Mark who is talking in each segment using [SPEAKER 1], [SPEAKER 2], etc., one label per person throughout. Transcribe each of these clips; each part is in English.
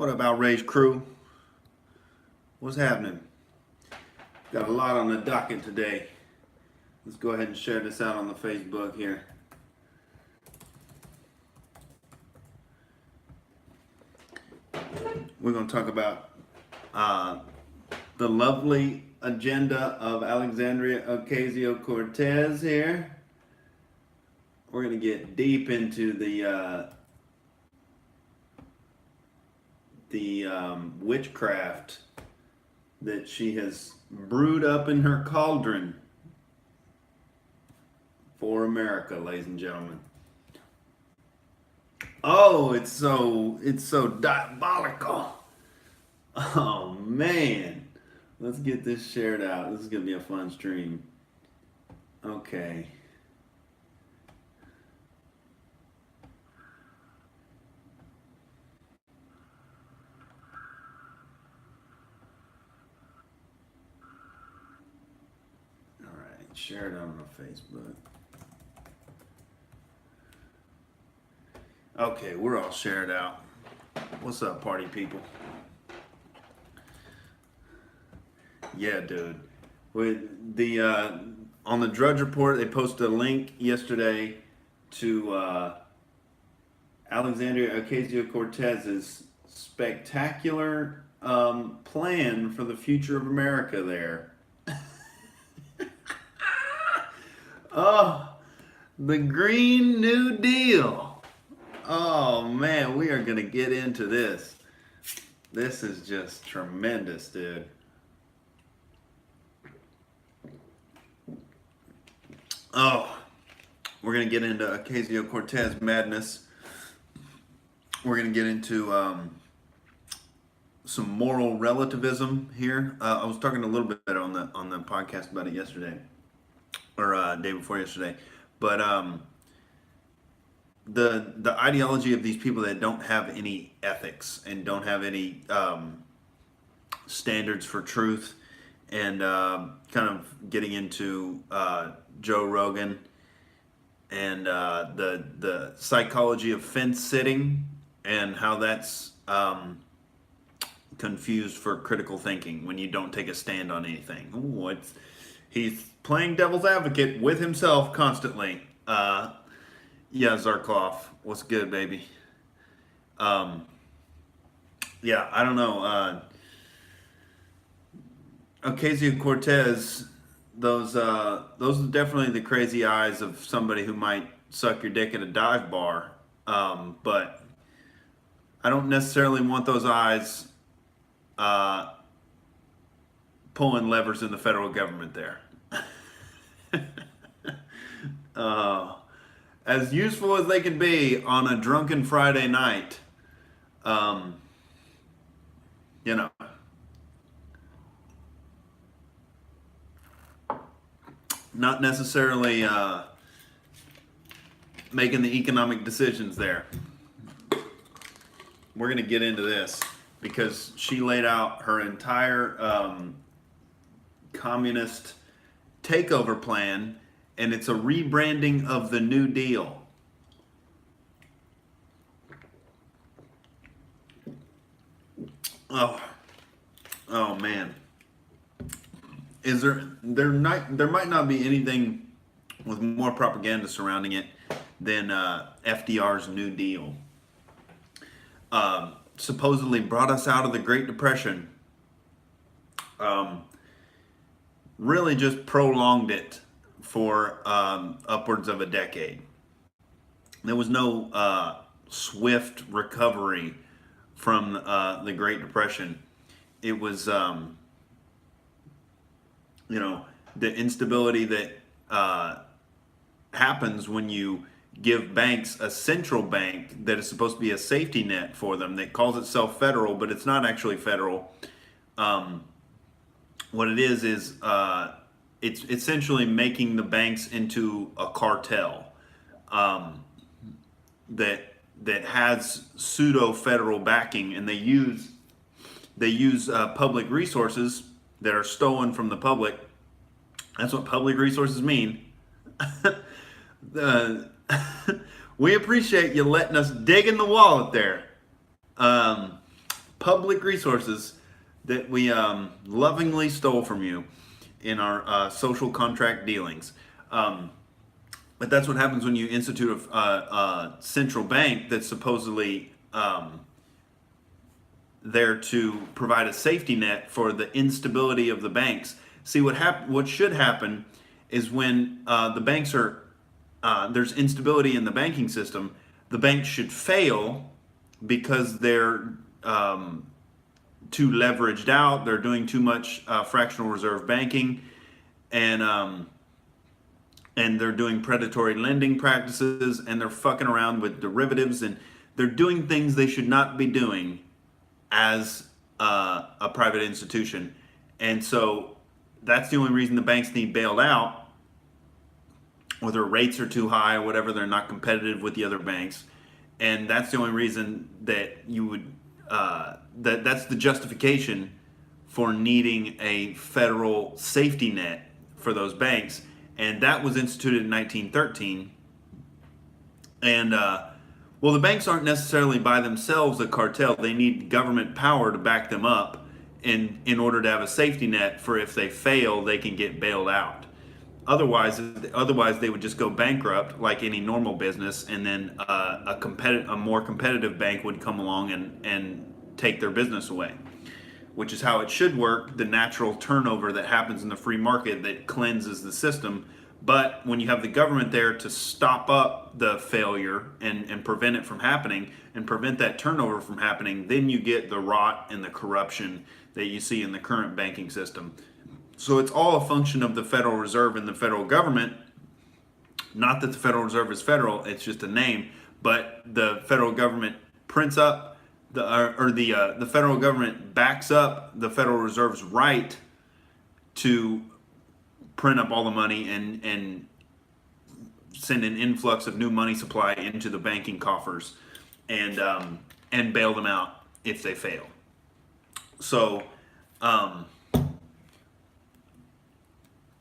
[SPEAKER 1] What up, Outrage crew? What's happening? Got a lot on the docket today. Let's go ahead and share this out on the Facebook here. We're going to talk about the lovely agenda of Alexandria Ocasio-Cortez here. We're going to get deep into the witchcraft that she has brewed up in her cauldron for America, ladies and gentlemen. Oh, it's so diabolical. Oh man. Let's get this shared out. This is gonna be a fun stream. Okay. All right, share it on Facebook. Okay, we're all shared out. What's up, party people? Yeah, dude. With the on the Drudge Report, they posted a link yesterday to Alexandria Ocasio-Cortez's spectacular plan for the future of America. There. Oh, the Green New Deal. Oh man, we are gonna get into this. This is just tremendous, dude. Oh, we're gonna get into Ocasio-Cortez madness. We're gonna get into some moral relativism here. I was talking a little bit on the podcast about it yesterday, or day before yesterday, but the ideology of these people that don't have any ethics and don't have any standards for truth, and kind of getting into Joe Rogan and the psychology of fence sitting and how that's confused for critical thinking when you don't take a stand on anything. Ooh, he's playing devil's advocate with himself constantly. Yeah, Zarkov, what's good, baby? Yeah, I don't know. Ocasio-Cortez, those are definitely the crazy eyes of somebody who might suck your dick at a dive bar. But I don't necessarily want those eyes pulling levers in the federal government there. As useful as they can be on a drunken Friday night, you know, not necessarily making the economic decisions there. We're going to get into this because she laid out her entire communist takeover plan, and it's a rebranding of the New Deal. Oh man. There might not be anything with more propaganda surrounding it than FDR's New Deal. Supposedly brought us out of the Great Depression. Really just prolonged it for upwards of a decade. There was no swift recovery from the Great Depression. It was, the instability that happens when you give banks a central bank that is supposed to be a safety net for them that calls itself federal, but it's not actually federal. What it is it's essentially making the banks into a cartel that has pseudo federal backing, and they use public resources that are stolen from the public. That's what public resources mean. We appreciate you letting us dig in the wallet there. public resources that we lovingly stole from you in our social contract dealings. But that's what happens when you institute a central bank that's supposedly there to provide a safety net for the instability of the banks. See, what should happen is when the banks are there's instability in the banking system, the banks should fail because they're too leveraged out. They're doing too much fractional reserve banking, and they're doing predatory lending practices, and they're fucking around with derivatives, and they're doing things they should not be doing as a private institution. And so that's the only reason the banks need bailed out, or their rates are too high or whatever. They're not competitive with the other banks. And that's the only reason that you would, that's the justification for needing a federal safety net for those banks. And that was instituted in 1913. And, well, the banks aren't necessarily by themselves a cartel. They need government power to back them up in order to have a safety net for if they fail, they can get bailed out. Otherwise they would just go bankrupt like any normal business, and then a more competitive bank would come along and take their business away, which is how it should work, the natural turnover that happens in the free market that cleanses the system. But when you have the government there to stop up the failure and prevent it from happening and prevent that turnover from happening, then you get the rot and the corruption that you see in the current banking system. So it's all a function of the Federal Reserve and the federal government. Not that the Federal Reserve is federal, it's just a name, but the federal government prints up the federal government backs up the Federal Reserve's right to print up all the money and send an influx of new money supply into the banking coffers and bail them out if they fail. So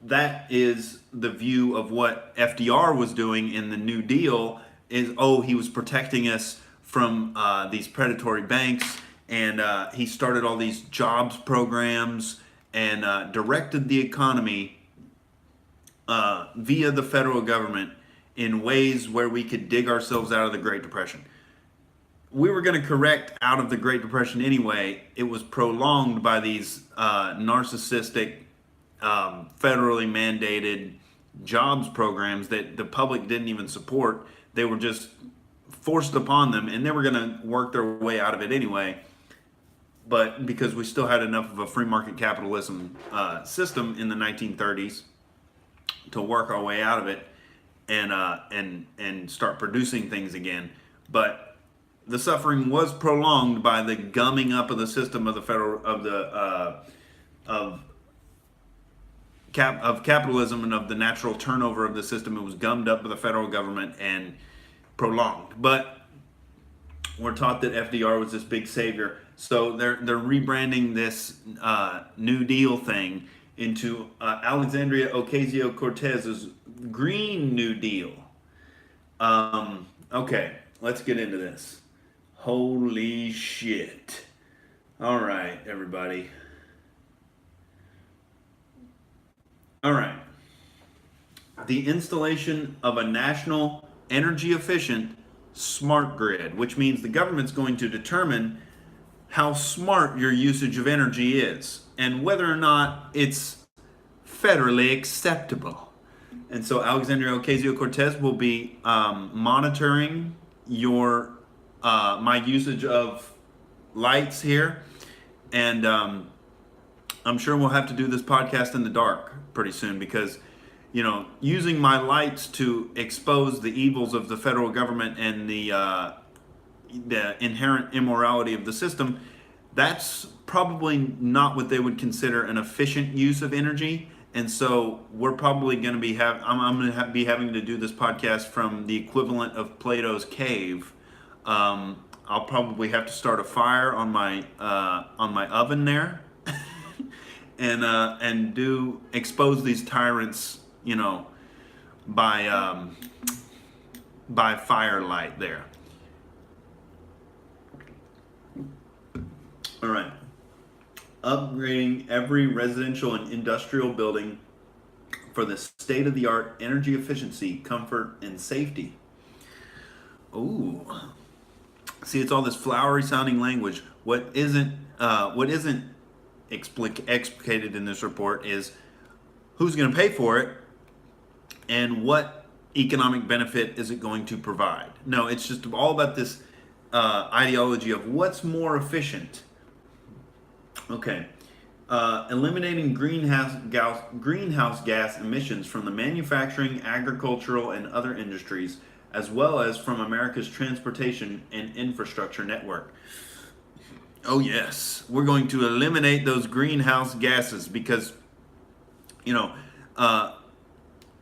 [SPEAKER 1] that is the view of what FDR was doing in the New Deal. Is he was protecting us from these predatory banks, and he started all these jobs programs and directed the economy via the federal government in ways where we could dig ourselves out of the Great Depression. We were going to correct out of the Great Depression anyway. It was prolonged by these narcissistic, federally mandated jobs programs that the public didn't even support. They were just forced upon them, and they were going to work their way out of it anyway. But because we still had enough of a free market capitalism system in the 1930s to work our way out of it and start producing things again. But the suffering was prolonged by the gumming up of the system of the federal of capitalism and of the natural turnover of the system. It was gummed up by the federal government and prolonged. But we're taught that FDR was this big savior. So they're rebranding this New Deal thing into Alexandria Ocasio-Cortez's Green New Deal. Okay, let's get into this. Holy shit. All right, everybody. All right. The installation of a national energy efficient smart grid, which means the government's going to determine how smart your usage of energy is and whether or not it's federally acceptable. And so Alexandria Ocasio-Cortez will be monitoring your my usage of lights here, and I'm sure we'll have to do this podcast in the dark pretty soon, because using my lights to expose the evils of the federal government and the inherent immorality of the system, that's probably not what they would consider an efficient use of energy. And so we're probably going to be I'm going to be having to do this podcast from the equivalent of Plato's cave. I'll probably have to start a fire on my oven there, and expose these tyrants, by firelight there. All right. Upgrading every residential and industrial building for the state-of-the-art energy efficiency, comfort, and safety. Ooh. See, it's all this flowery sounding language. What isn't explicated in this report is who's going to pay for it and what economic benefit is it going to provide. No, it's just all about this ideology of what's more efficient. Okay. Eliminating greenhouse gas emissions from the manufacturing, agricultural, and other industries, as well as from America's transportation and infrastructure network. Oh yes, we're going to eliminate those greenhouse gases because, you know,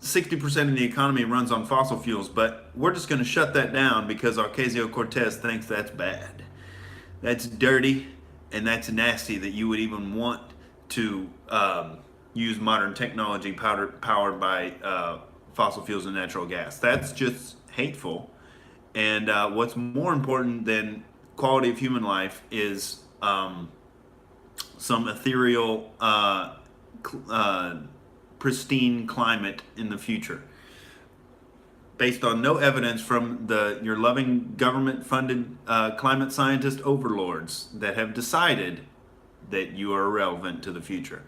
[SPEAKER 1] 60% of the economy runs on fossil fuels, but we're just going to shut that down because Ocasio-Cortez thinks that's bad. That's dirty and that's nasty that you would even want to use modern technology powered by fossil fuels and natural gas. That's just hateful. And what's more important than quality of human life is some ethereal, pristine climate in the future, based on no evidence from your loving government-funded climate scientist overlords that have decided that you are irrelevant to the future.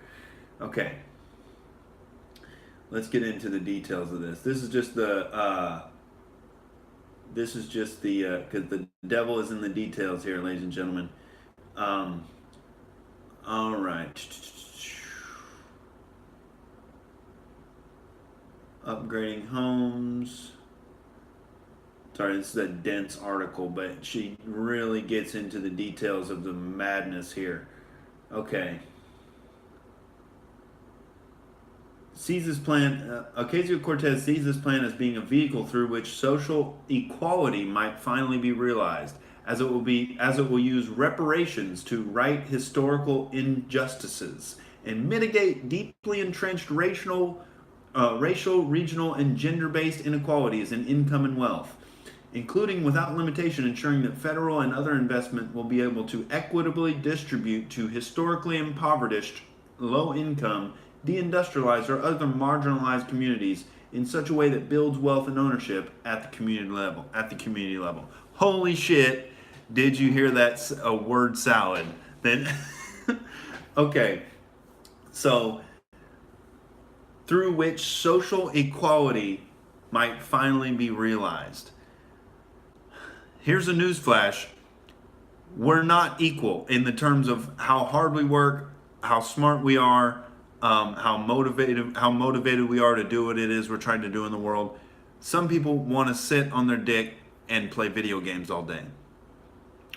[SPEAKER 1] Okay, let's get into the details of this. This is just the because the devil is in the details here, ladies and gentlemen. All right. Upgrading homes. Sorry, this is a dense article, but she really gets into the details of the madness here. Okay. Sees this plan, Ocasio-Cortez sees this plan as being a vehicle through which social equality might finally be realized, as it will use reparations to right historical injustices and mitigate deeply entrenched racial, regional, and gender-based inequalities in income and wealth, including without limitation ensuring that federal and other investment will be able to equitably distribute to historically impoverished, low-income, deindustrialized, or other marginalized communities in such a way that builds wealth and ownership at the community level. Holy shit! Did you hear that? A word salad. Then, okay. So, through which social equality might finally be realized. Here's a newsflash: we're not equal in the terms of how hard we work, how smart we are. How motivated we are to do what it is we're trying to do in the world. Some people want to sit on their dick and play video games all day.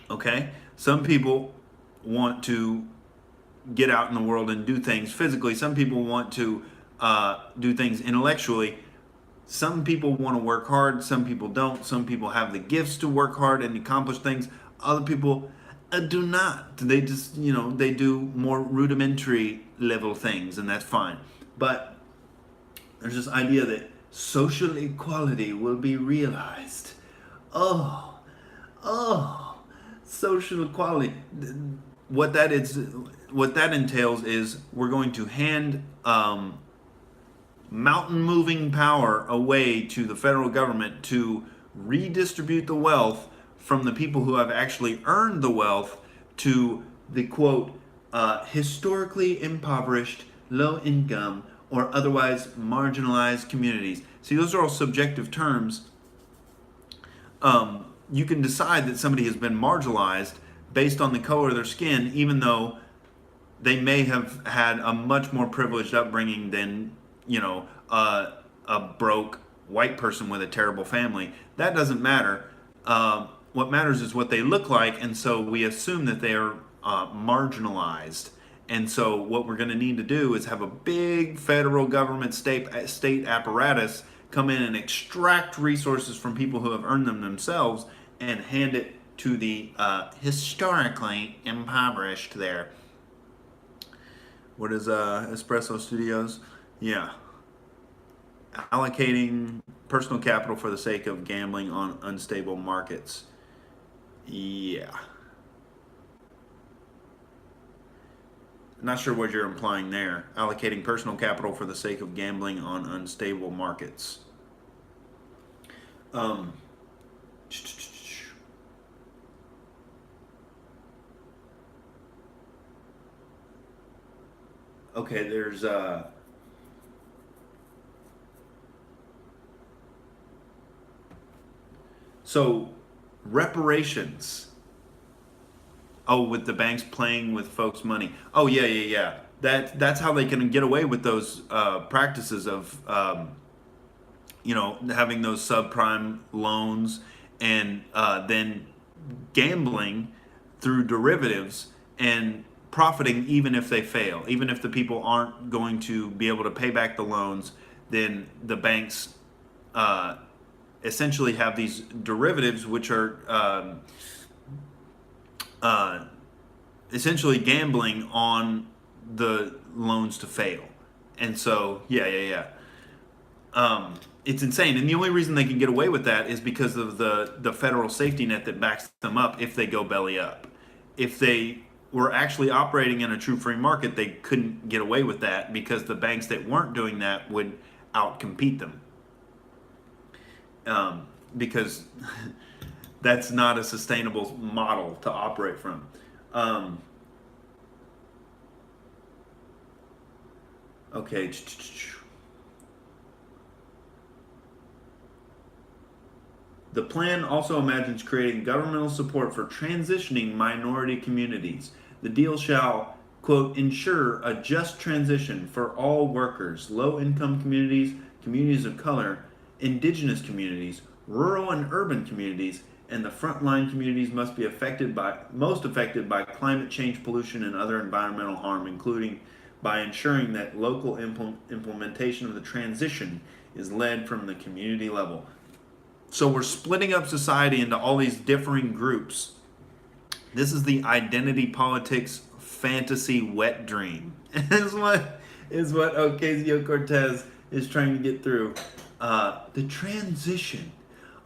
[SPEAKER 1] Okay? Some people want to get out in the world and do things physically. Some people want to do things intellectually. Some people want to work hard. Some people don't. Some people have the gifts to work hard and accomplish things. Other people do not. They just, they do more rudimentary level things, and that's fine. But there's this idea that social equality will be realized. Oh, social equality. What that entails is we're going to hand mountain moving power away to the federal government to redistribute the wealth from the people who have actually earned the wealth to the quote historically impoverished, low income, or otherwise marginalized communities. See, those are all subjective terms. You can decide that somebody has been marginalized based on the color of their skin, even though they may have had a much more privileged upbringing than, a broke white person with a terrible family. That doesn't matter. What matters is what they look like, and so we assume that they are marginalized. And so what we're going to need to do is have a big federal government state apparatus come in and extract resources from people who have earned them themselves and hand it to the historically impoverished there. What is Espresso Studios? Yeah. Allocating personal capital for the sake of gambling on unstable markets. Yeah. Not sure what you're implying there. Allocating personal capital for the sake of gambling on unstable markets. Um, okay, there's so reparations. Oh, with the banks playing with folks' money. Oh yeah, yeah, yeah. That's how they can get away with those practices of having those subprime loans and then gambling through derivatives and profiting even if they fail. Even if the people aren't going to be able to pay back the loans, then the banks uh, essentially have these derivatives which are uh, essentially gambling on the loans to fail. And so, yeah, yeah, yeah. It's insane, and the only reason they can get away with that is because of the federal safety net that backs them up if they go belly up. If they were actually operating in a true free market, they couldn't get away with that because the banks that weren't doing that would outcompete them. Because that's not a sustainable model to operate from. Okay. The plan also imagines creating governmental support for transitioning minority communities. The deal shall, quote, ensure a just transition for all workers, low income communities, communities of color, indigenous communities, rural and urban communities, and the frontline communities must be most affected by climate change, pollution, and other environmental harm, including by ensuring that local implementation of the transition is led from the community level. So we're splitting up society into all these differing groups. This is the identity politics fantasy wet dream. is what Ocasio-Cortez is trying to get through. The transition.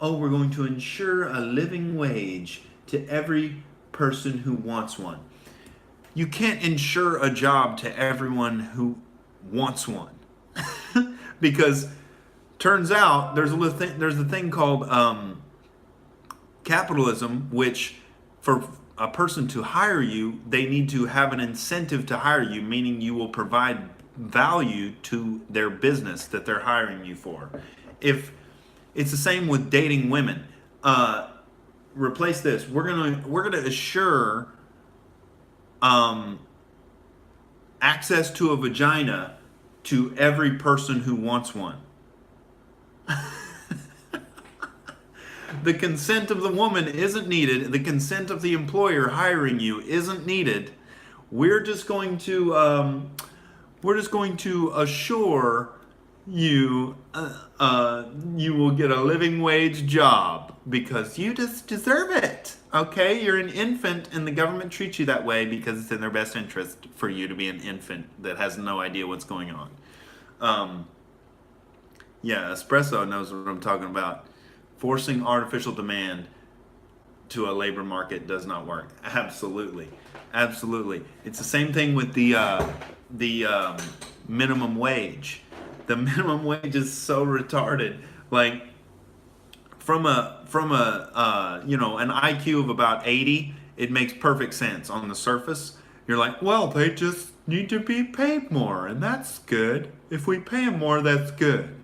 [SPEAKER 1] Oh, we're going to ensure a living wage to every person who wants one. You can't ensure a job to everyone who wants one. Because turns out there's a thing called capitalism, which for a person to hire you, they need to have an incentive to hire you, meaning you will provide value to their business that they're hiring you for. If it's the same with dating women, replace this. We're gonna assure access to a vagina to every person who wants one. The consent of the woman isn't needed. The consent of the employer hiring you isn't needed. We're just going to assure you you will get a living wage job because you just deserve it. Okay, you're an infant, and the government treats you that way because it's in their best interest for you to be an infant that has no idea what's going on. Yeah, Espresso knows what I'm talking about. Forcing artificial demand to a labor market does not work. Absolutely, absolutely. It's the same thing with the minimum wage. The minimum wage is so retarded. Like from an IQ of about 80, it makes perfect sense on the surface. You're like, well, they just need to be paid more, and that's good. If we pay them more, that's good.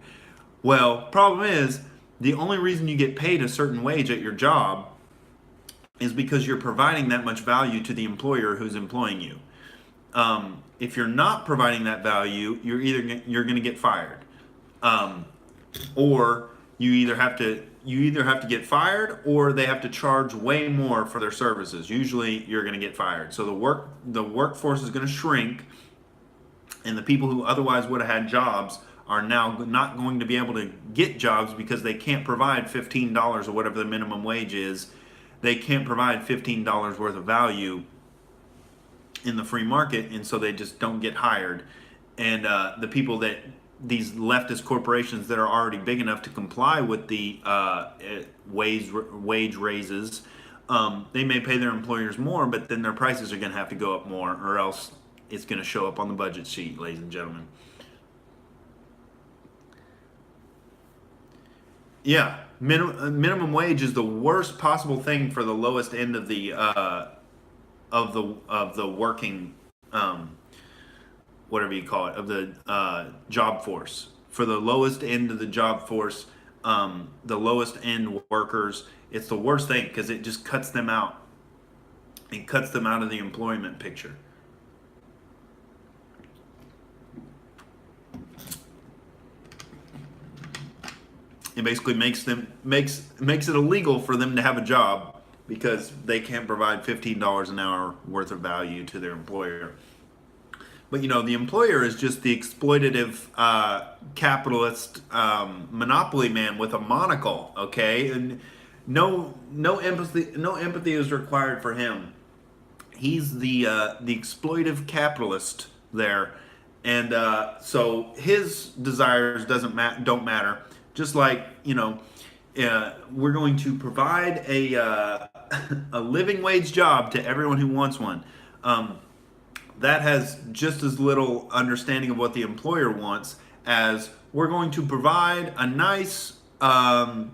[SPEAKER 1] Well, problem is, the only reason you get paid a certain wage at your job is because you're providing that much value to the employer who's employing you. If you're not providing that value, you're going to get fired, or you either have to get fired, or they have to charge way more for their services. Usually, you're going to get fired. So the workforce is going to shrink, and the people who otherwise would have had jobs are now not going to be able to get jobs because they can't provide $15 or whatever the minimum wage is. They can't provide $15 worth of value in the free market, and so they just don't get hired. And the people that these leftist corporations that are already big enough to comply with the wage raises, they may pay their employers more, but then their prices are going to have to go up more, or else it's going to show up on the budget sheet, ladies and gentlemen. Yeah, minimum wage is the worst possible thing for the lowest end of the working, whatever you call it, of the job force. For the lowest end of the job force, the lowest end workers, it's the worst thing because it just cuts them out. It cuts them out of the employment picture. It basically makes it illegal for them to have a job because they can't provide $15 an hour worth of value to their employer. But the employer is just the exploitative capitalist monopoly man with a monocle. Okay, and no empathy is required for him. He's the exploitive capitalist there, and so his desires don't matter. Just like we're going to provide a living wage job to everyone who wants one. That has just as little understanding of what the employer wants as we're going to provide a nice we're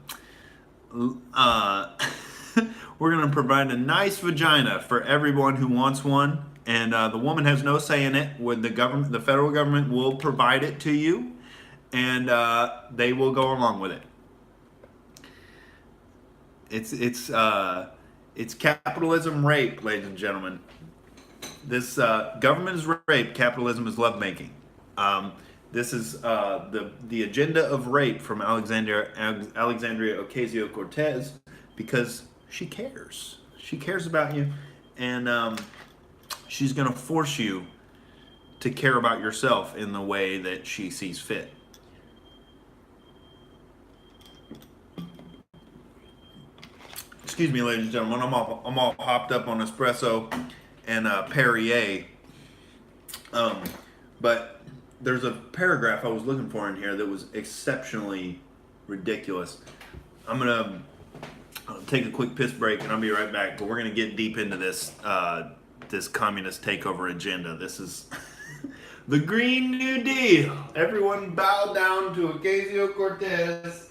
[SPEAKER 1] going to provide a nice vagina for everyone who wants one, and the woman has no say in it. When the federal government will provide it to you, and they will go along with it. It's capitalism rape, ladies and gentlemen. This government is rape, capitalism is lovemaking. This is the agenda of rape from Alexandria Ocasio-Cortez, because she cares. She cares about you, and she's going to force you to care about yourself in the way that she sees fit. Excuse me, ladies and gentlemen, I'm all hopped up on espresso and Perrier. But there's a paragraph I was looking for in here that was exceptionally ridiculous. I'm gonna take a quick piss break and I'll be right back. But we're gonna get deep into this this communist takeover agenda. This is the Green New Deal. Everyone bow down to Ocasio-Cortez.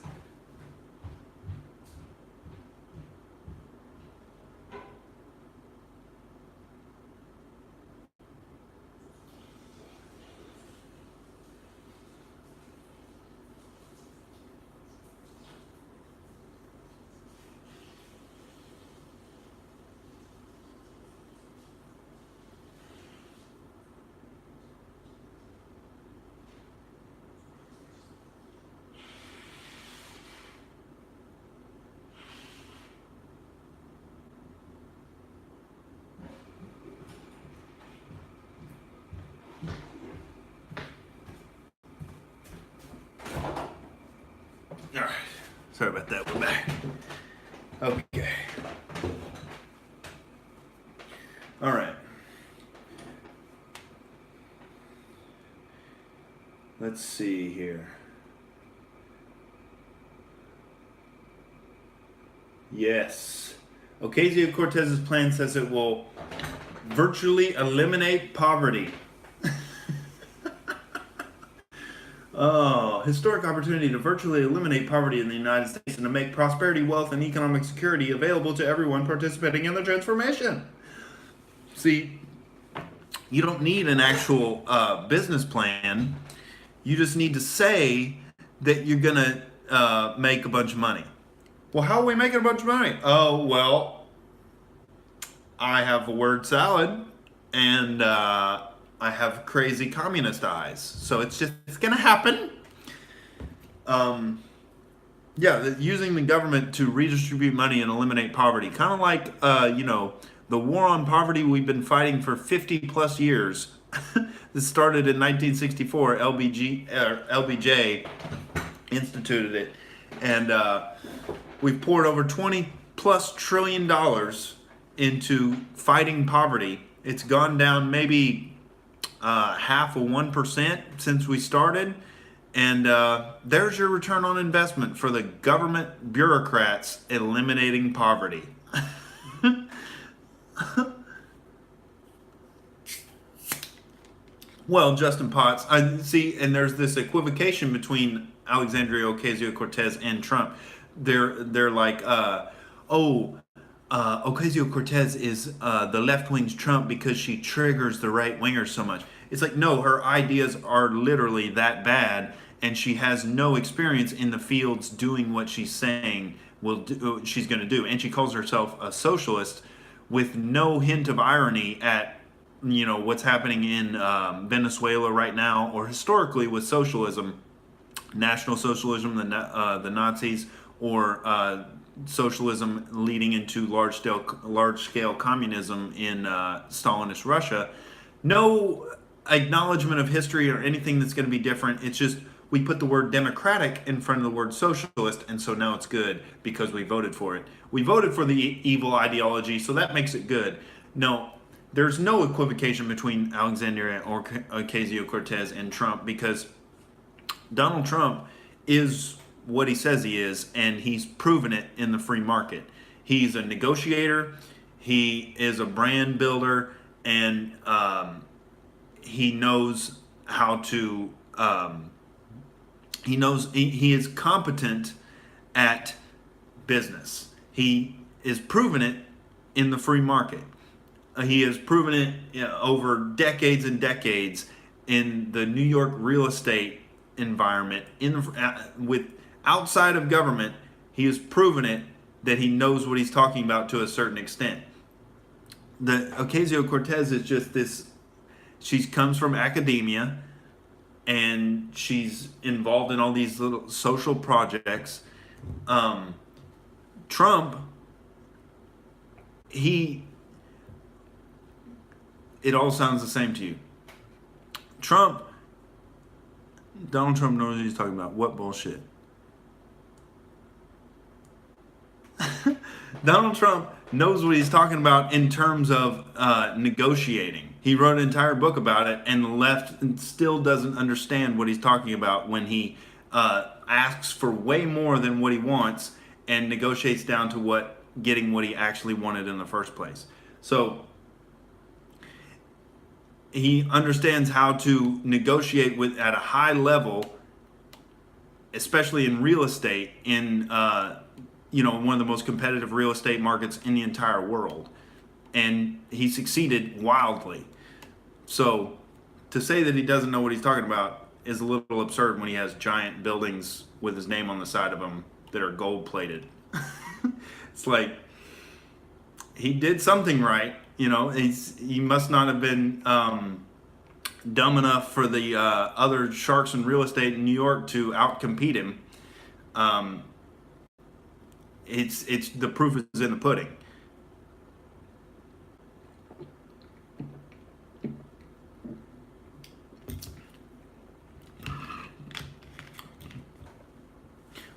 [SPEAKER 1] All right. Sorry about that. We're back. Okay. All right. Let's see here. Yes. Ocasio-Cortez's plan says it will virtually eliminate poverty. Oh, historic opportunity to virtually eliminate poverty in the United States and to make prosperity, wealth, and economic security available to everyone participating in the transformation. See, you don't need an actual business plan. You just need to say that you're going to make a bunch of money. Well, how are we making a bunch of money? Oh, well, I have a word salad and I have crazy communist eyes. So it's going to happen. Using the government to redistribute money and eliminate poverty. Kind of like, the war on poverty we've been fighting for 50 plus years. This started in 1964. LBJ instituted it. And we've poured over $20+ trillion into fighting poverty. It's gone down maybe half of 1% since we started. And there's your return on investment for the government bureaucrats eliminating poverty. Well, Justin Potts, I see, and there's this equivocation between Alexandria Ocasio-Cortez and Trump. They're like, oh, Ocasio-Cortez is the left wing's Trump because she triggers the right wingers so much. It's like, no, her ideas are literally that bad, and she has no experience in the fields doing what she's saying she's going to do, and she calls herself a socialist with no hint of irony at what's happening in Venezuela right now, or historically with socialism, National Socialism, the Nazis, or socialism leading into large scale communism in Stalinist Russia. No acknowledgement of history or anything that's going to be different. It's just we put the word democratic in front of the word socialist, and so now it's good because we voted for it. We voted for the evil ideology, so that makes it good. No, there's no equivocation between Alexandria Ocasio-Cortez and Trump, because Donald Trump is what he says he is, and he's proven it in the free market. He's a negotiator, he is a brand builder, and he knows how to. He is competent at business. He is proven it in the free market. He has proven it over decades and decades in the New York real estate environment. With outside of government, he has proven it that he knows what he's talking about to a certain extent. The Ocasio-Cortez is just this. She comes from academia, and she's involved in all these little social projects. Trump, it all sounds the same to you. Donald Trump knows what he's talking about. What bullshit? Donald Trump knows what he's talking about in terms of negotiating. He wrote an entire book about it, and the left still doesn't understand what he's talking about when he asks for way more than what he wants and negotiates down to getting what he actually wanted in the first place. So he understands how to negotiate at a high level, especially in real estate, in one of the most competitive real estate markets in the entire world, and he succeeded wildly. So to say that he doesn't know what he's talking about is a little absurd when he has giant buildings with his name on the side of them that are gold plated. It's like he did something right. He must not have been dumb enough for the other sharks in real estate in New York to outcompete him. It's the proof is in the pudding.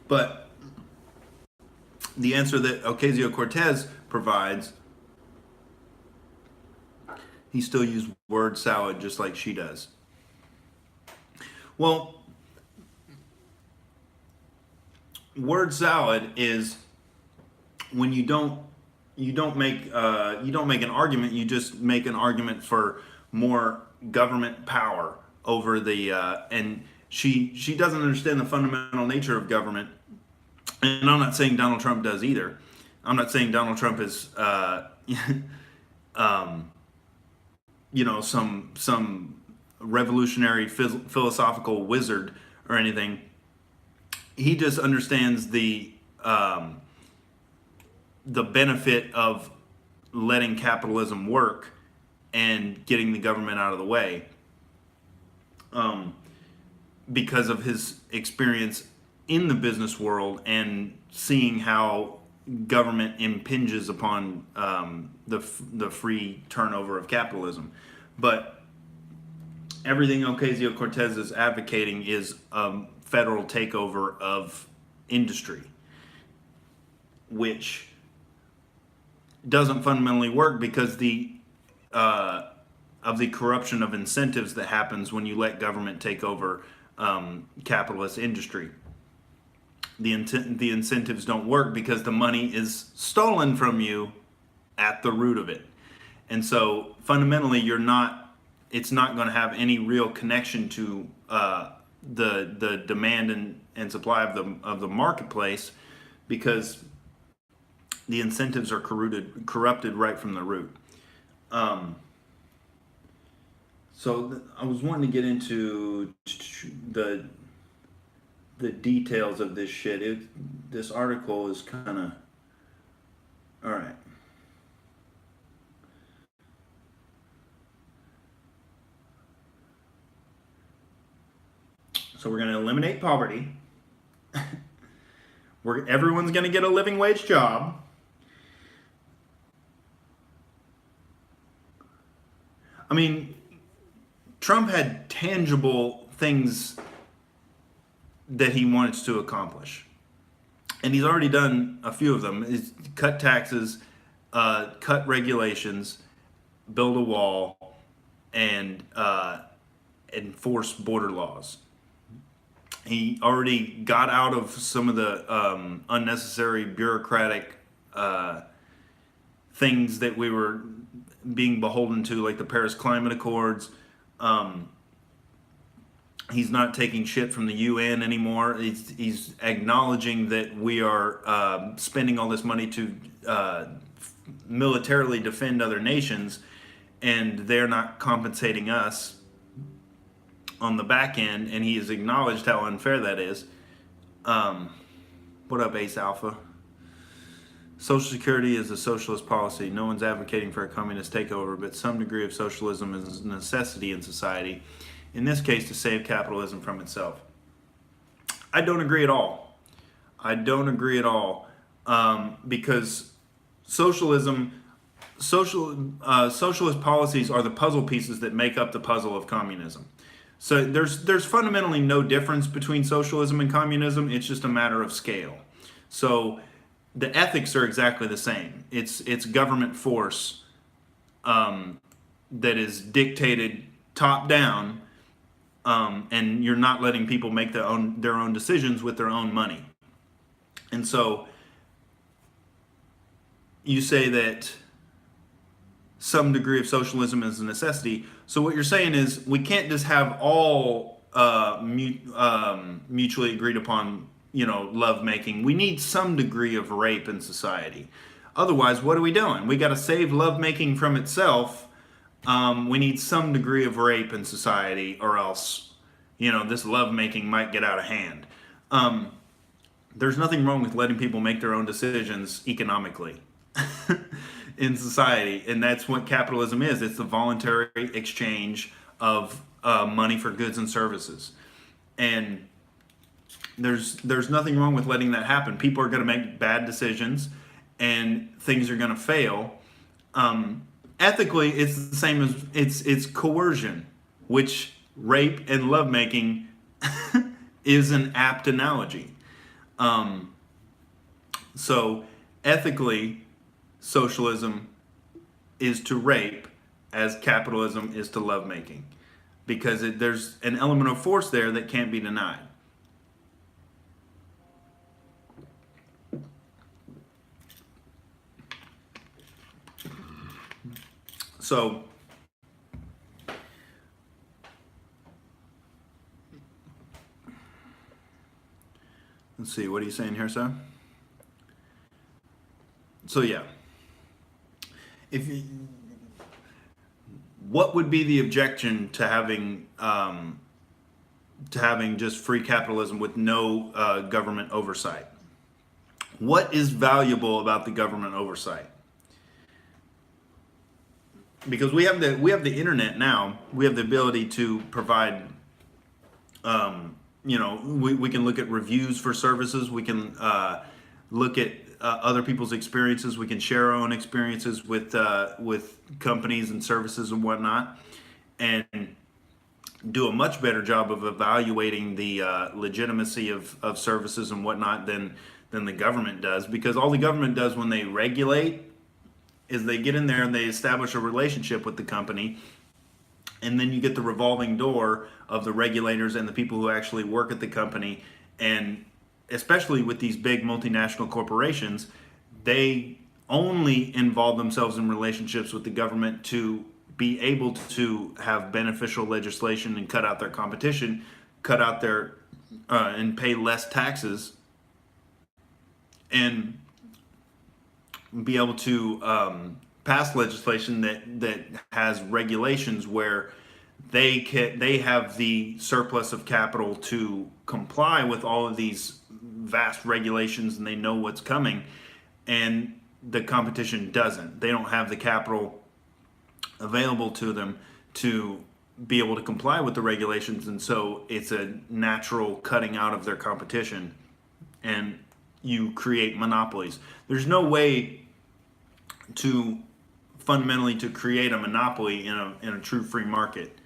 [SPEAKER 1] But the answer that Ocasio-Cortez provides, he still used word salad just like she does. Well, word salad is when you don't make an argument. You just make an argument for more government power over the and she doesn't understand the fundamental nature of government. And I'm not saying Donald Trump does either. I'm not saying Donald Trump is some revolutionary philosophical wizard or anything. He just understands the benefit of letting capitalism work and getting the government out of the way, because of his experience in the business world and seeing how government impinges upon the free turnover of capitalism. But everything Ocasio-Cortez is advocating is a federal takeover of industry, which doesn't fundamentally work because of the corruption of incentives that happens when you let government take over capitalist industry. The incentives don't work because the money is stolen from you at the root of it. And so fundamentally, you're not it's not going to have any real connection to the demand and supply of the marketplace, because the incentives are corrupted right from the root. So I was wanting to get into the details of this shit. This article is kind of all right. So we're going to eliminate poverty. Everyone's going to get a living wage job. I mean, Trump had tangible things that he wants to accomplish, and he's already done a few of them. He's cut taxes, cut regulations, build a wall, and enforce border laws. He already got out of some of the unnecessary bureaucratic things that we were being beholden to, like the Paris Climate Accords. He's not taking shit from the UN anymore. He's acknowledging that we are spending all this money to militarily defend other nations, and they're not compensating us on the back end, and he has acknowledged how unfair that is. What up, Ace Alpha? Social Security is a socialist policy. No one's advocating for a communist takeover, but some degree of socialism is a necessity in society, in this case to save capitalism from itself. I don't agree at all. I don't agree at all, because socialist policies are the puzzle pieces that make up the puzzle of communism. So there's fundamentally no difference between socialism and communism. It's just a matter of scale. So the ethics are exactly the same. It's government force that is dictated top down, and you're not letting people make their own decisions with their own money. And so you say that some degree of socialism is a necessity. So what you're saying is we can't just have all mutually agreed upon, love making. We need some degree of rape in society. Otherwise, what are we doing? We got to save love making from itself. We need some degree of rape in society, or else, this love making might get out of hand. There's nothing wrong with letting people make their own decisions economically in society, and that's what capitalism is. It's the voluntary exchange of money for goods and services, and there's nothing wrong with letting that happen. People are going to make bad decisions, and things are going to fail. Ethically, it's the same as it's coercion, which rape and lovemaking is an apt analogy. So ethically, socialism is to rape as capitalism is to lovemaking, because there's an element of force there that can't be denied. So let's see, what are you saying here, sir? So yeah, what would be the objection to having just free capitalism with no government oversight? What is valuable about the government oversight? Because we have the internet now. We have the ability to provide, we can look at reviews for services. We can look at other people's experiences. We can share our own experiences with companies and services and whatnot, and do a much better job of evaluating the legitimacy of services and whatnot than the government does. Because all the government does when they regulate is they get in there and they establish a relationship with the company, and then you get the revolving door of the regulators and the people who actually work at the company. And especially with these big multinational corporations, they only involve themselves in relationships with the government to be able to have beneficial legislation and cut out their competition, cut out their and pay less taxes, and be able to pass legislation that has regulations where they have the surplus of capital to comply with all of these vast regulations, and they know what's coming, and the competition doesn't. They don't have the capital available to them to be able to comply with the regulations, and so it's a natural cutting out of their competition, and you create monopolies. There's no way to fundamentally to create a monopoly in a true free market.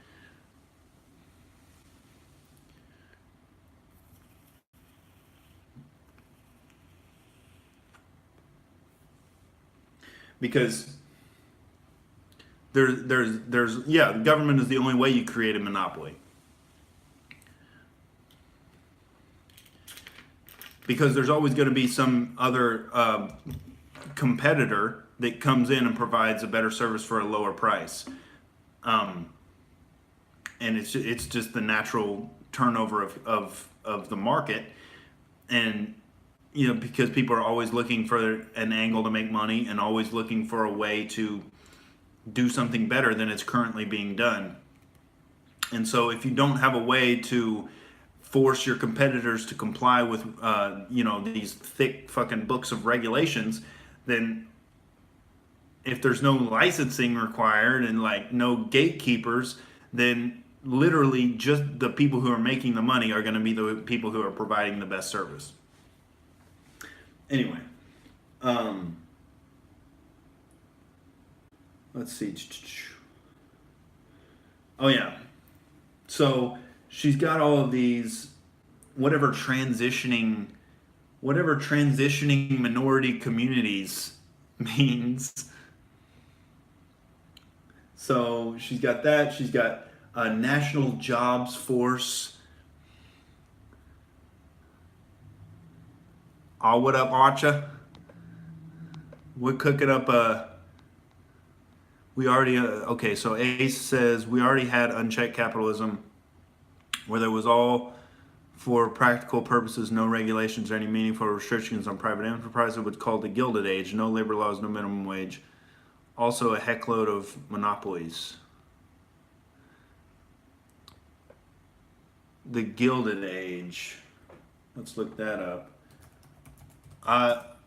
[SPEAKER 1] Because there's yeah, the government is the only way you create a monopoly. Because there's always going to be some other competitor that comes in and provides a better service for a lower price, and it's just the natural turnover of the market, and because people are always looking for an angle to make money and always looking for a way to do something better than it's currently being done. And so if you don't have a way to force your competitors to comply with these thick fucking books of regulations, then if there's no licensing required and like no gatekeepers, then literally just the people who are making the money are going to be the people who are providing the best service. Anyway, let's see. Oh yeah, so she's got all of these whatever transitioning minority communities means. So she's got that. She's got a national jobs force. Oh, what up, Archa? We're cooking up okay, so Ace says, we already had unchecked capitalism where there was all for practical purposes, no regulations or any meaningful restrictions on private enterprise. It was called the Gilded Age. No labor laws, no minimum wage. Also a heckload of monopolies. The Gilded Age. Let's look that up.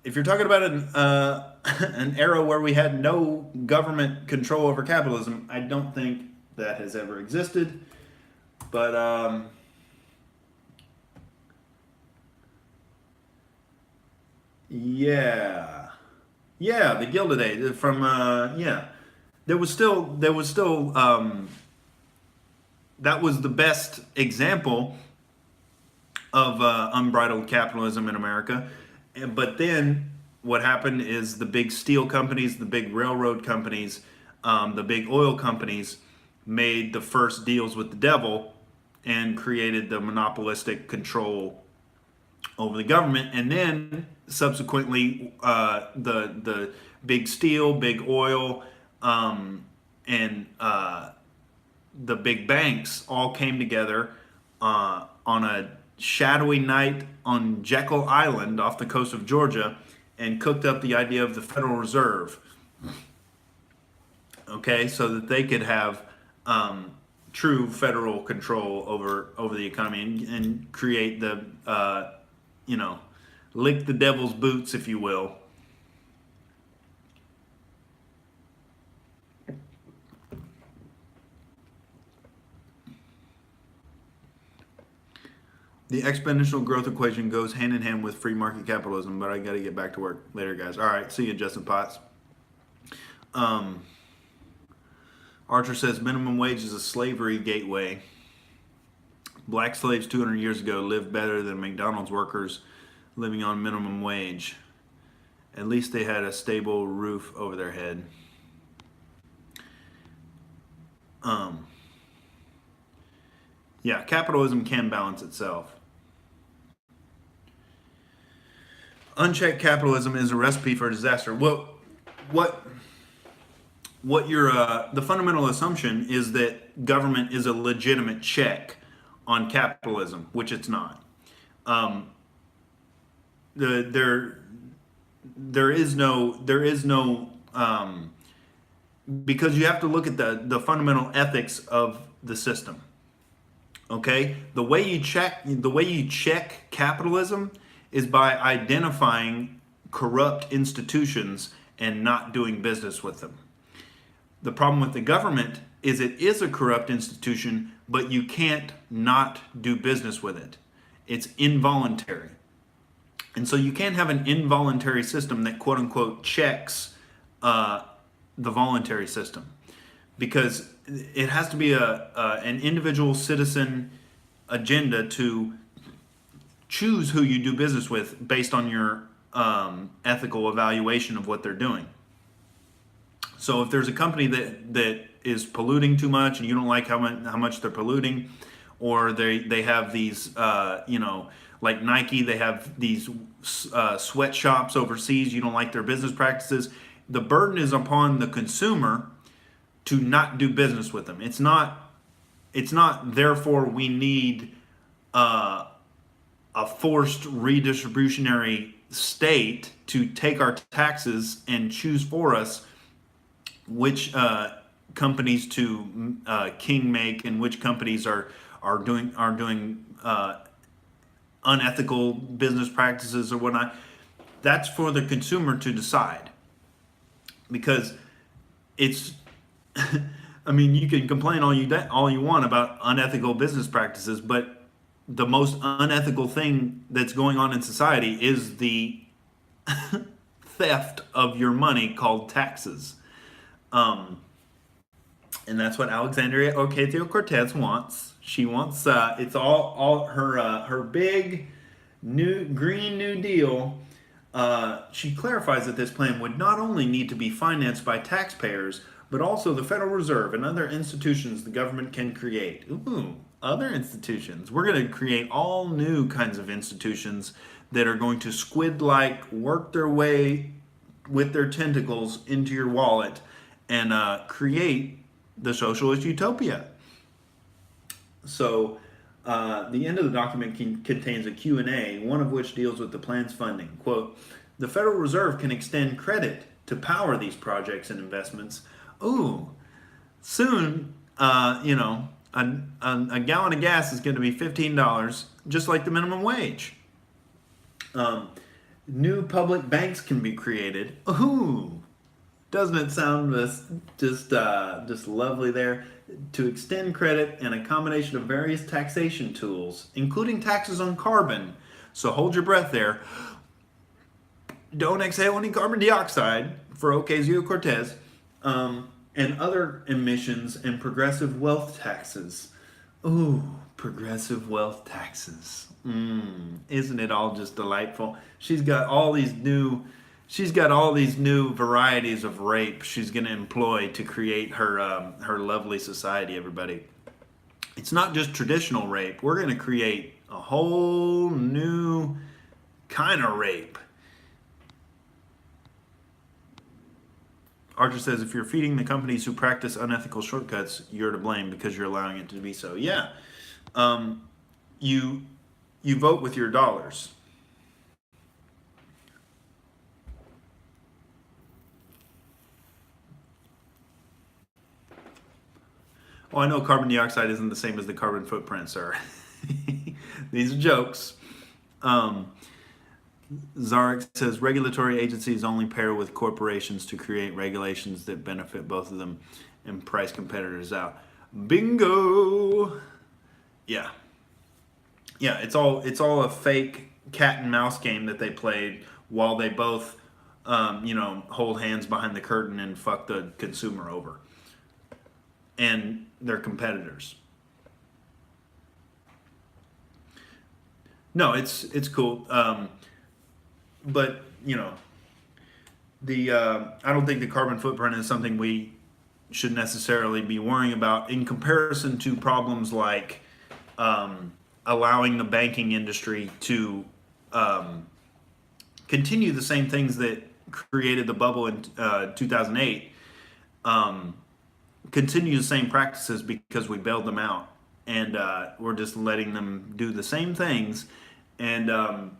[SPEAKER 1] If you're talking about an era where we had no government control over capitalism, I don't think that has ever existed. But yeah, the Gilded Age from there was still that was the best example of unbridled capitalism in America. But then what happened is the big steel companies, the big railroad companies, the big oil companies made the first deals with the devil and created the monopolistic control over the government. And then subsequently the big steel, big oil, and the big banks all came together on a shadowy night on Jekyll Island off the coast of Georgia and cooked up the idea of the Federal Reserve. Okay, so that they could have true federal control over the economy and create the lick the devil's boots, if you will. The exponential growth equation goes hand in hand with free market capitalism, but I got to get back to work later, guys. All right, see you, Justin Potts. Archer says minimum wage is a slavery gateway. Black slaves 200 years ago lived better than McDonald's workers living on minimum wage. At least they had a stable roof over their head. Yeah, capitalism can balance itself. Unchecked capitalism is a recipe for disaster. What what your the fundamental assumption is that government is a legitimate check on capitalism, which it's not. Um, the there is no because you have to look at the fundamental ethics of the system. Okay, the way you check capitalism is by identifying corrupt institutions and not doing business with them. The problem with the government is it is a corrupt institution, but you can't not do business with it. It's involuntary. And so you can't have an involuntary system that quote unquote checks the voluntary system, because it has to be an individual citizen agenda to choose who you do business with based on your ethical evaluation of what they're doing. So if there's a company that is polluting too much and you don't like how much they're polluting, or they have these like Nike, they have these sweatshops overseas, you don't like their business practices, the burden is upon the consumer to not do business with them. It's not therefore we need a forced redistributionary state to take our taxes and choose for us which companies to king make and which companies are doing unethical business practices or whatnot. That's for the consumer to decide, because it's I mean, you can complain all you want about unethical business practices, but the most unethical thing that's going on in society is the theft of your money called taxes. And that's what Alexandria Ocasio-Cortez wants. She wants it's all her big new Green New Deal. She clarifies that this plan would not only need to be financed by taxpayers, but also the Federal Reserve and other institutions the government can create. Ooh, other institutions. We're going to create all new kinds of institutions that are going to squid-like work their way with their tentacles into your wallet and create the socialist utopia. So the end of the document contains a Q&A, one of which deals with the plan's funding. Quote, the Federal Reserve can extend credit to power these projects and investments. Ooh, soon, a gallon of gas is going to be $15, just like the minimum wage. New public banks can be created. Ooh, doesn't it sound just lovely there? To extend credit and a combination of various taxation tools, including taxes on carbon. So hold your breath there. Don't exhale any carbon dioxide for Ocasio-Cortez. And other emissions and progressive wealth taxes. Ooh, progressive wealth taxes. Isn't it all just delightful? She's got all these new varieties of rape she's going to employ to create her lovely society, everybody. It's not just traditional rape. We're going to create a whole new kind of rape. Archer says, if you're feeding the companies who practice unethical shortcuts, you're to blame because you're allowing it to be so. Yeah. You vote with your dollars. Well, I know carbon dioxide isn't the same as the carbon footprint, sir. These are jokes. Zarek says regulatory agencies only pair with corporations to create regulations that benefit both of them and price competitors out. Bingo! Yeah. Yeah, it's all a fake cat and mouse game that they played while they both hold hands behind the curtain and fuck the consumer over and their competitors. No, it's cool. But I don't think the carbon footprint is something we should necessarily be worrying about in comparison to problems like allowing the banking industry to continue the same things that created the bubble in 2008. continue the same practices because we bailed them out, and we're just letting them do the same things, and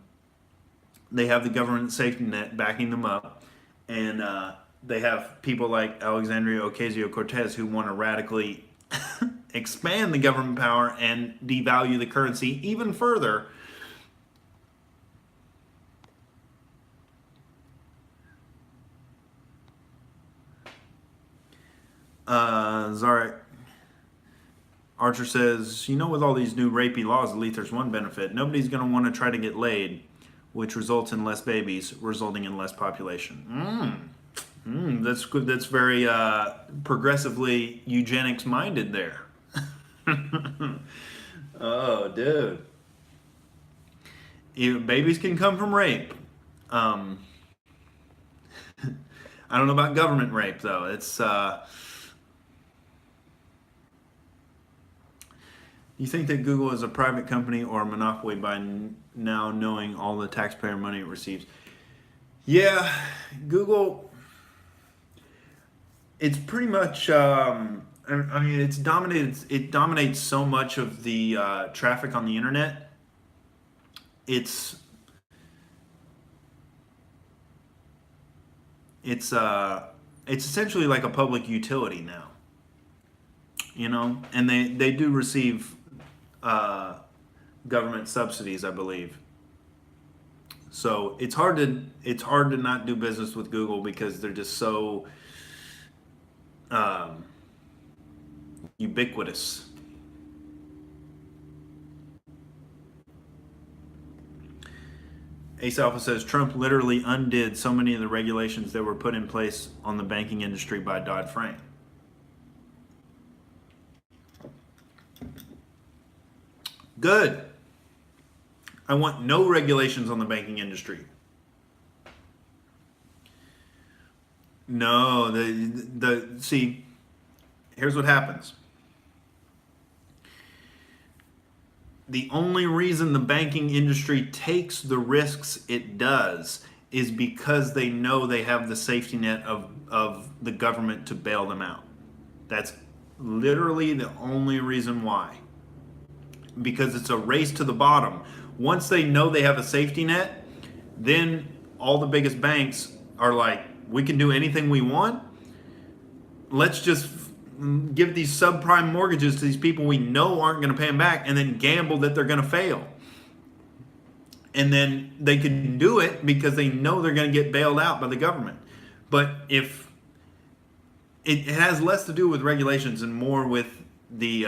[SPEAKER 1] they have the government safety net backing them up, and they have people like Alexandria Ocasio-Cortez who want to radically expand the government power and devalue the currency even further. Zarek Archer says, with all these new rapey laws, at least there's one benefit. Nobody's going to want to try to get laid, which results in less babies, resulting in less population. That's good. That's very progressively eugenics minded there. Oh, dude. Babies can come from rape. I don't know about government rape, though. It's... You think that Google is a private company or a monopoly by now knowing all the taxpayer money it receives? Yeah, Google, it's pretty much, it's dominated, it dominates so much of the traffic on the internet. It's essentially like a public utility now, and they do receive government subsidies, I believe. So it's hard to not do business with Google because they're just so ubiquitous. Ace Alpha says Trump literally undid so many of the regulations that were put in place on the banking industry by Dodd-Frank. Good. I want no regulations on the banking industry. No, see, here's what happens. The only reason the banking industry takes the risks it does is because they know they have the safety net of the government to bail them out. That's literally the only reason why. Because it's a race to the bottom. Once they know they have a safety net, then all the biggest banks are like, we can do anything we want. Let's just give these subprime mortgages to these people we know aren't going to pay them back, and then gamble that they're going to fail. And then they can do it because they know they're going to get bailed out by the government. But if it has less to do with regulations and more with the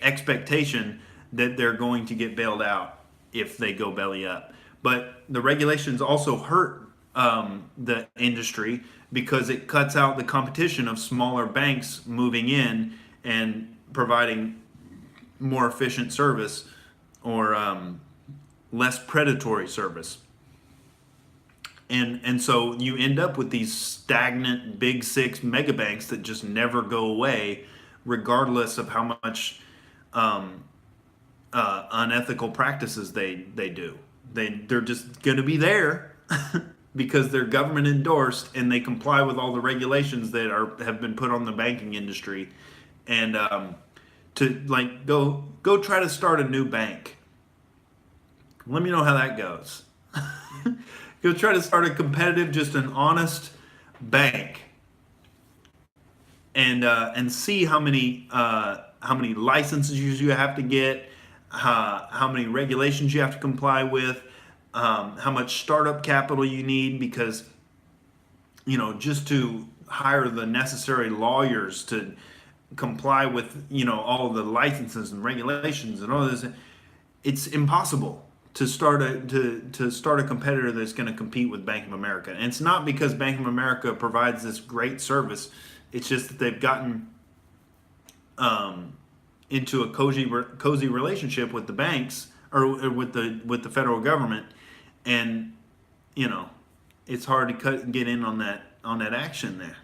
[SPEAKER 1] expectation that they're going to get bailed out if they go belly up. But the regulations also hurt the industry because it cuts out the competition of smaller banks moving in and providing more efficient service or less predatory service. And so you end up with these stagnant big six mega banks that just never go away, regardless of how much unethical practices they do. They're just going to be there because they're government endorsed and they comply with all the regulations that have been put on the banking industry. And to like go try to start a new bank. Let me know how that goes. Go try to start a competitive, just an honest bank. And see how many licenses you have to get, how many regulations you have to comply with, how much startup capital you need, because just to hire the necessary lawyers to comply with all of the licenses and regulations and all this, it's impossible to start a competitor that's going to compete with Bank of America. And it's not because Bank of America provides this great service. It's just that they've gotten into a cozy relationship with the banks or with the federal government, and it's hard to get in on that action there.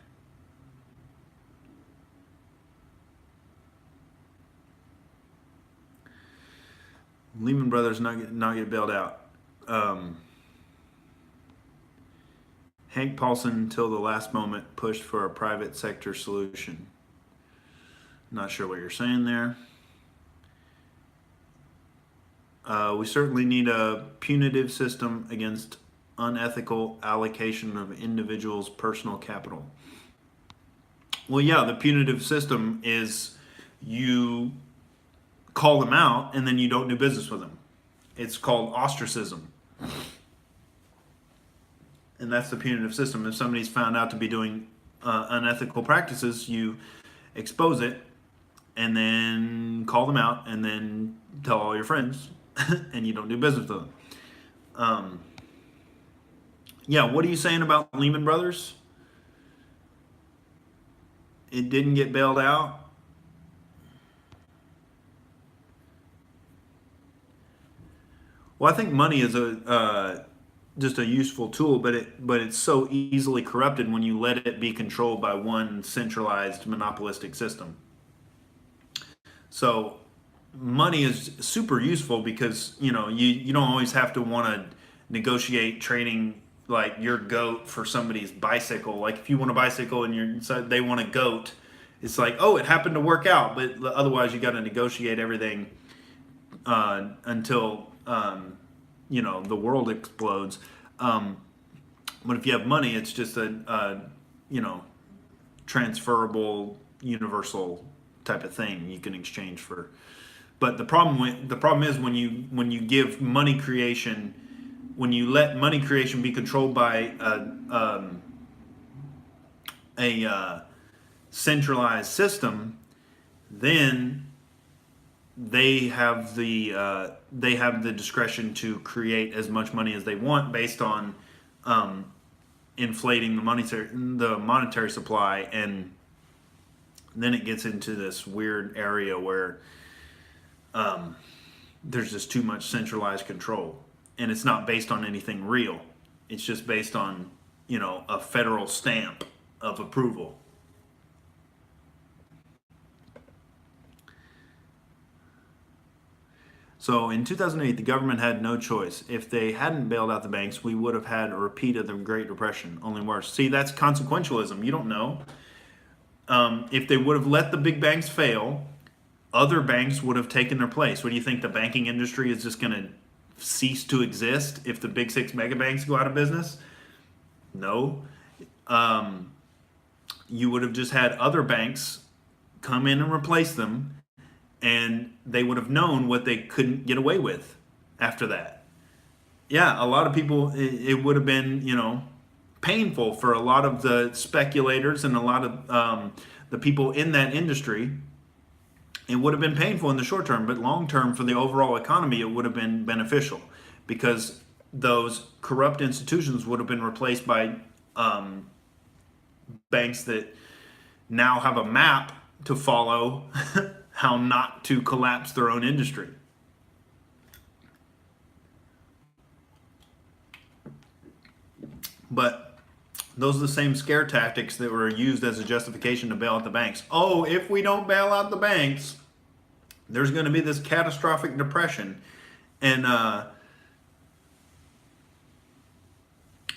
[SPEAKER 1] Lehman Brothers not get bailed out. Hank Paulson, until the last moment, pushed for a private sector solution. Not sure what you're saying there. We certainly need a punitive system against unethical allocation of individuals' personal capital. Well, yeah, the punitive system is you call them out and then you don't do business with them. It's called ostracism. And that's the punitive system. If somebody's found out to be doing unethical practices, you expose it and then call them out and then tell all your friends and you don't do business with them. Yeah, what are you saying about Lehman Brothers? It didn't get bailed out. Well, I think money is just a useful tool, but it's so easily corrupted when you let it be controlled by one centralized monopolistic system. So money is super useful because you don't always have to want to negotiate trading like your goat for somebody's bicycle. Like if you want a bicycle and they want a goat, it's like, oh, it happened to work out, but otherwise you got to negotiate everything until the world explodes. But if you have money, it's just a transferable, universal type of thing you can exchange for. But the problem is when you give money creation, when you let money creation be controlled by a centralized system, then they have the discretion to create as much money as they want based on inflating the monetary supply, and then it gets into this weird area where there's just too much centralized control, and it's not based on anything real. It's just based on a federal stamp of approval. So in 2008, the government had no choice. If they hadn't bailed out the banks, we would have had a repeat of the Great Depression, only worse. See, that's consequentialism. You don't know. If they would have let the big banks fail, other banks would have taken their place. What do you think? The banking industry is just going to cease to exist if the big six mega banks go out of business? No. You would have just had other banks come in and replace them, and they would have known what they couldn't get away with after that. Yeah, a lot of people, it would have been, painful for a lot of the speculators and a lot of the people in that industry. It would have been painful in the short term, but long term for the overall economy, it would have been beneficial because those corrupt institutions would have been replaced by banks that now have a map to follow how not to collapse their own industry. But those are the same scare tactics that were used as a justification to bail out the banks. Oh, if we don't bail out the banks, there's going to be this catastrophic depression. And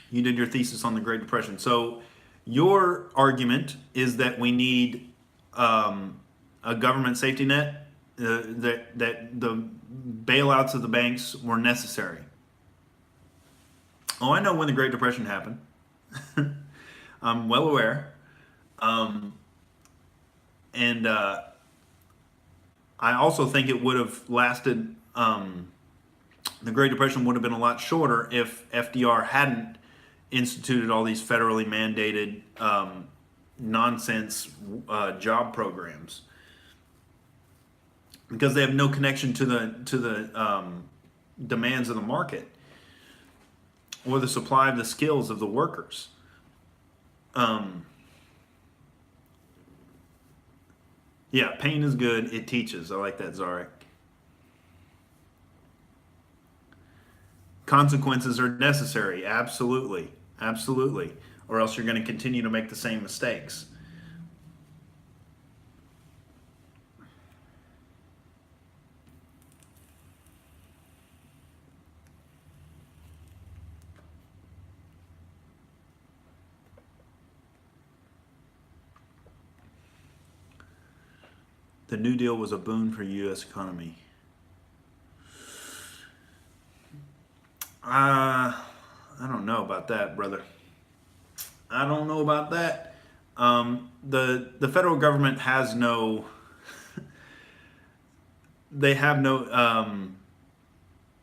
[SPEAKER 1] you did your thesis on the Great Depression. So your argument is that we need a government safety net, that the bailouts of the banks were necessary. Oh, I know when the Great Depression happened. I'm well aware. And I also think it would have lasted, the Great Depression would have been a lot shorter if FDR hadn't instituted all these federally mandated nonsense job programs, because they have no connection to the demands of the market or the supply of the skills of the workers. Yeah, pain is good. It teaches. I like that, Zarek. Consequences are necessary. Absolutely. Absolutely. Or else you're going to continue to make the same mistakes. The New Deal was a boon for U.S. economy. I don't know about that, brother. I don't know about that. The federal government has no. They have no.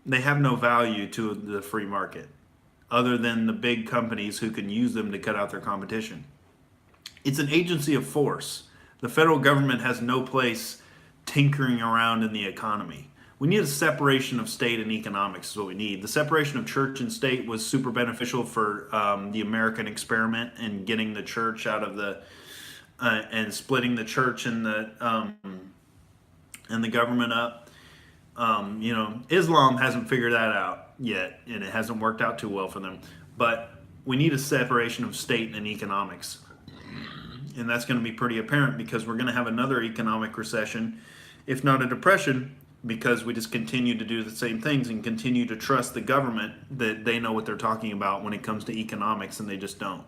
[SPEAKER 1] They have no value to the free market, other than the big companies who can use them to cut out their competition. It's an agency of force. The federal government has no place tinkering around in the economy. We need a separation of state and economics is what we need. The separation of church and state was super beneficial for the American experiment and getting the church out of the and splitting the church and the government up. Islam hasn't figured that out yet, and it hasn't worked out too well for them. But we need a separation of state and economics. And that's going to be pretty apparent because we're going to have another economic recession, if not a depression, because we just continue to do the same things and continue to trust the government that they know what they're talking about when it comes to economics, and they just don't.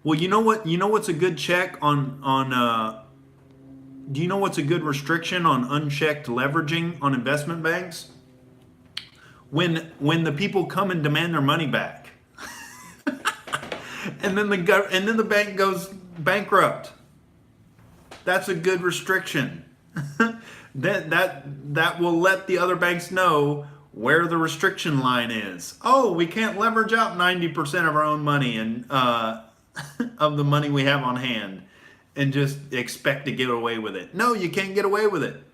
[SPEAKER 1] Well, you know what? You know what's a good check on do you know what's a good restriction on unchecked leveraging on investment banks? When the people come and demand their money back, and then the bank goes bankrupt. That's a good restriction. that will let the other banks know where the restriction line is. Oh, we can't leverage out 90% of our own money and of the money we have on hand and just expect to get away with it. No, you can't get away with it.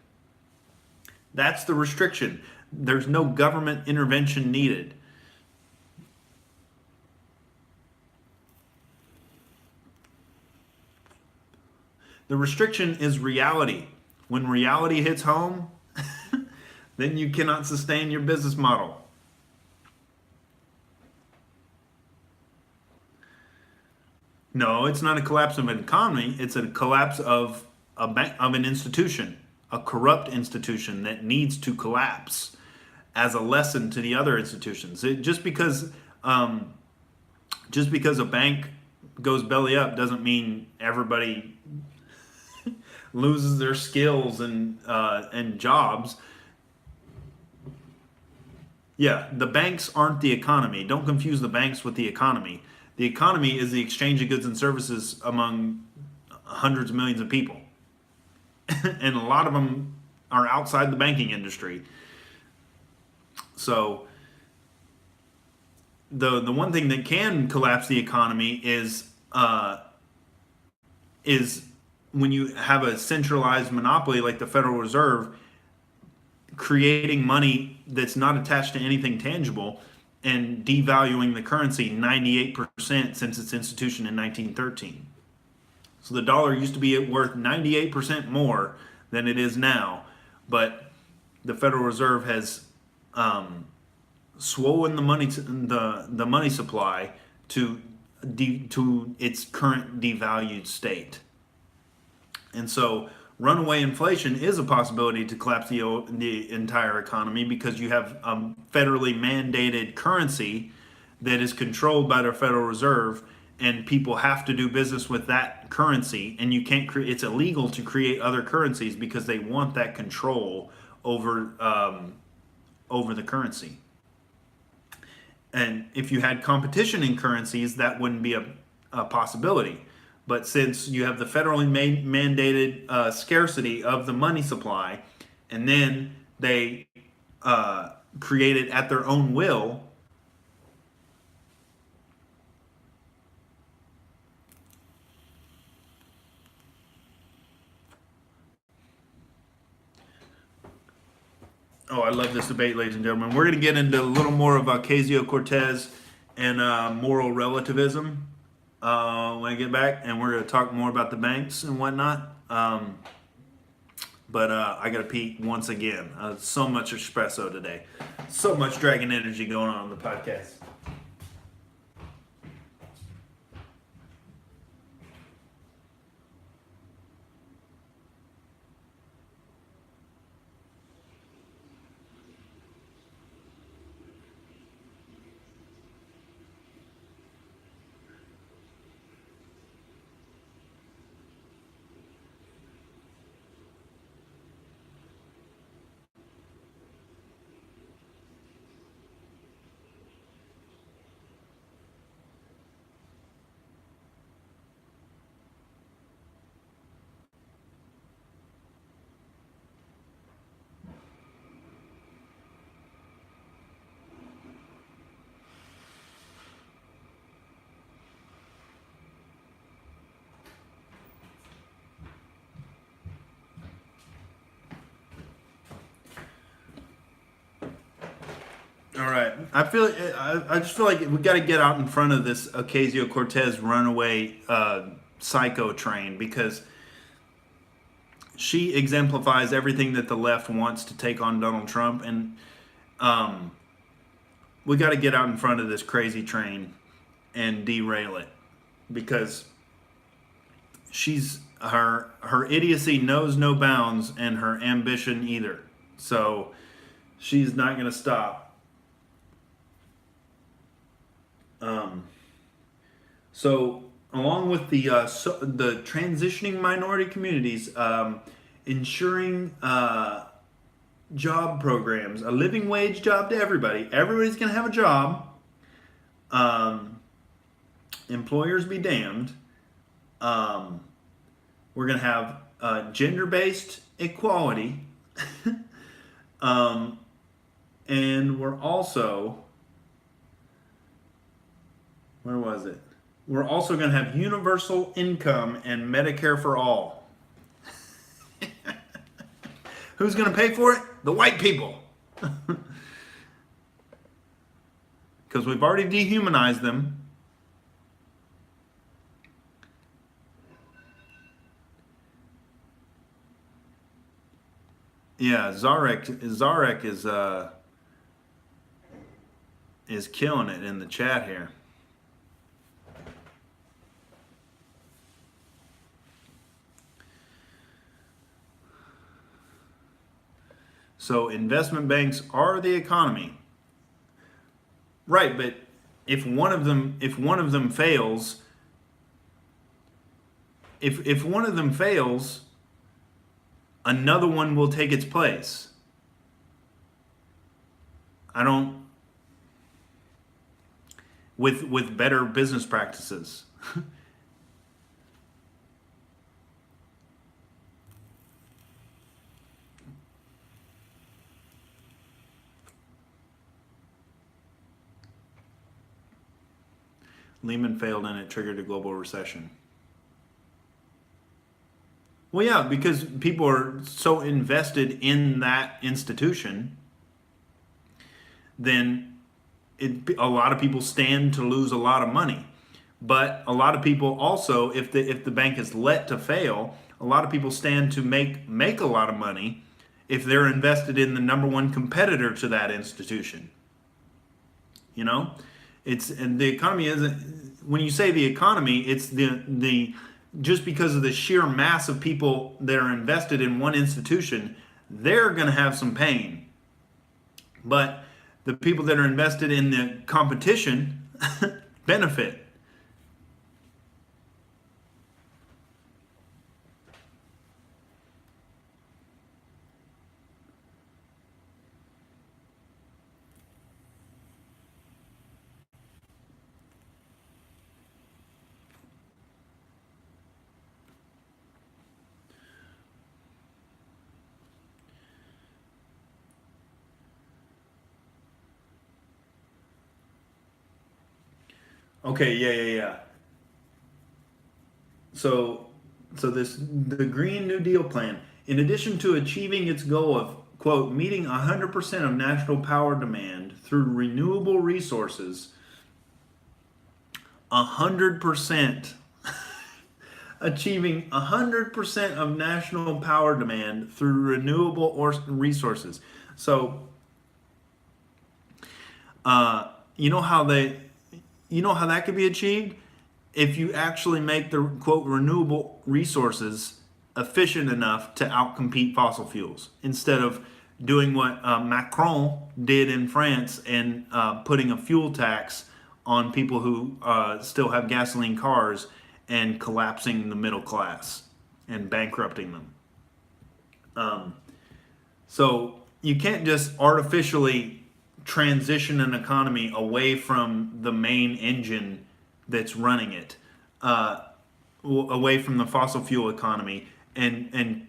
[SPEAKER 1] That's the restriction. There's no government intervention needed. The restriction is reality. When reality hits home, then you cannot sustain your business model. No, it's not a collapse of an economy. It's a collapse of an institution, a corrupt institution that needs to collapse as a lesson to the other institutions. Just because a bank goes belly up doesn't mean everybody loses their skills and jobs. Yeah, the banks aren't the economy. Don't confuse the banks with the economy. The economy is the exchange of goods and services among hundreds of millions of people. And a lot of them are outside the banking industry. So the one thing that can collapse the economy is when you have a centralized monopoly like the Federal Reserve creating money that's not attached to anything tangible and devaluing the currency 98% since its institution in 1913. So the dollar used to be worth 98% more than it is now, but the Federal Reserve has swollen the money supply to its current devalued state. And so runaway inflation is a possibility to collapse the entire economy because you have a federally mandated currency that is controlled by the Federal Reserve, and people have to do business with that currency, and you can't create. It's illegal to create other currencies because they want that control over the currency. And if you had competition in currencies, that wouldn't be a possibility. But since you have the federally mandated scarcity of the money supply, and then they create it at their own will, oh, I love this debate, ladies and gentlemen. We're going to get into a little more of Ocasio-Cortez and moral relativism when I get back, and we're going to talk more about the banks and whatnot. But I got to pee once again. So much espresso today. So much dragon energy going on the podcast. All right. I just feel like we got to get out in front of this Ocasio-Cortez runaway psycho train, because she exemplifies everything that the left wants to take on Donald Trump, and we got to get out in front of this crazy train and derail it, because her idiocy knows no bounds, and her ambition either. So she's not going to stop. So along with the transitioning minority communities, ensuring job programs, a living wage job to everybody. Everybody's going to have a job. Employers be damned. We're going to have gender-based equality. And we're also, where was it? We're also going to have universal income and Medicare for all. Who's going to pay for it? The white people. Because we've already dehumanized them. Yeah, Zarek is killing it in the chat here. So investment banks are the economy. Right, but if one of them fails, if one of them fails, another one will take its place. With better business practices. Lehman failed and it triggered a global recession. Well, yeah, because people are so invested in that institution, then a lot of people stand to lose a lot of money. But a lot of people also, if the bank is let to fail, a lot of people stand to make a lot of money if they're invested in the number one competitor to that institution. You know? And the economy isn't, when you say the economy, it's the just because of the sheer mass of people that are invested in one institution, they're going to have some pain. But the people that are invested in the competition benefit. Okay, yeah. So the Green New Deal plan, in addition to achieving its goal of, quote, meeting 100% of national power demand through renewable resources, 100%, achieving 100% of national power demand through renewable resources. So, you know how that could be achieved? If you actually make the, quote, renewable resources efficient enough to outcompete fossil fuels, instead of doing what Macron did in France and putting a fuel tax on people who still have gasoline cars and collapsing the middle class and bankrupting them. So you can't just artificially transition an economy away from the main engine that's running it, away from the fossil fuel economy, and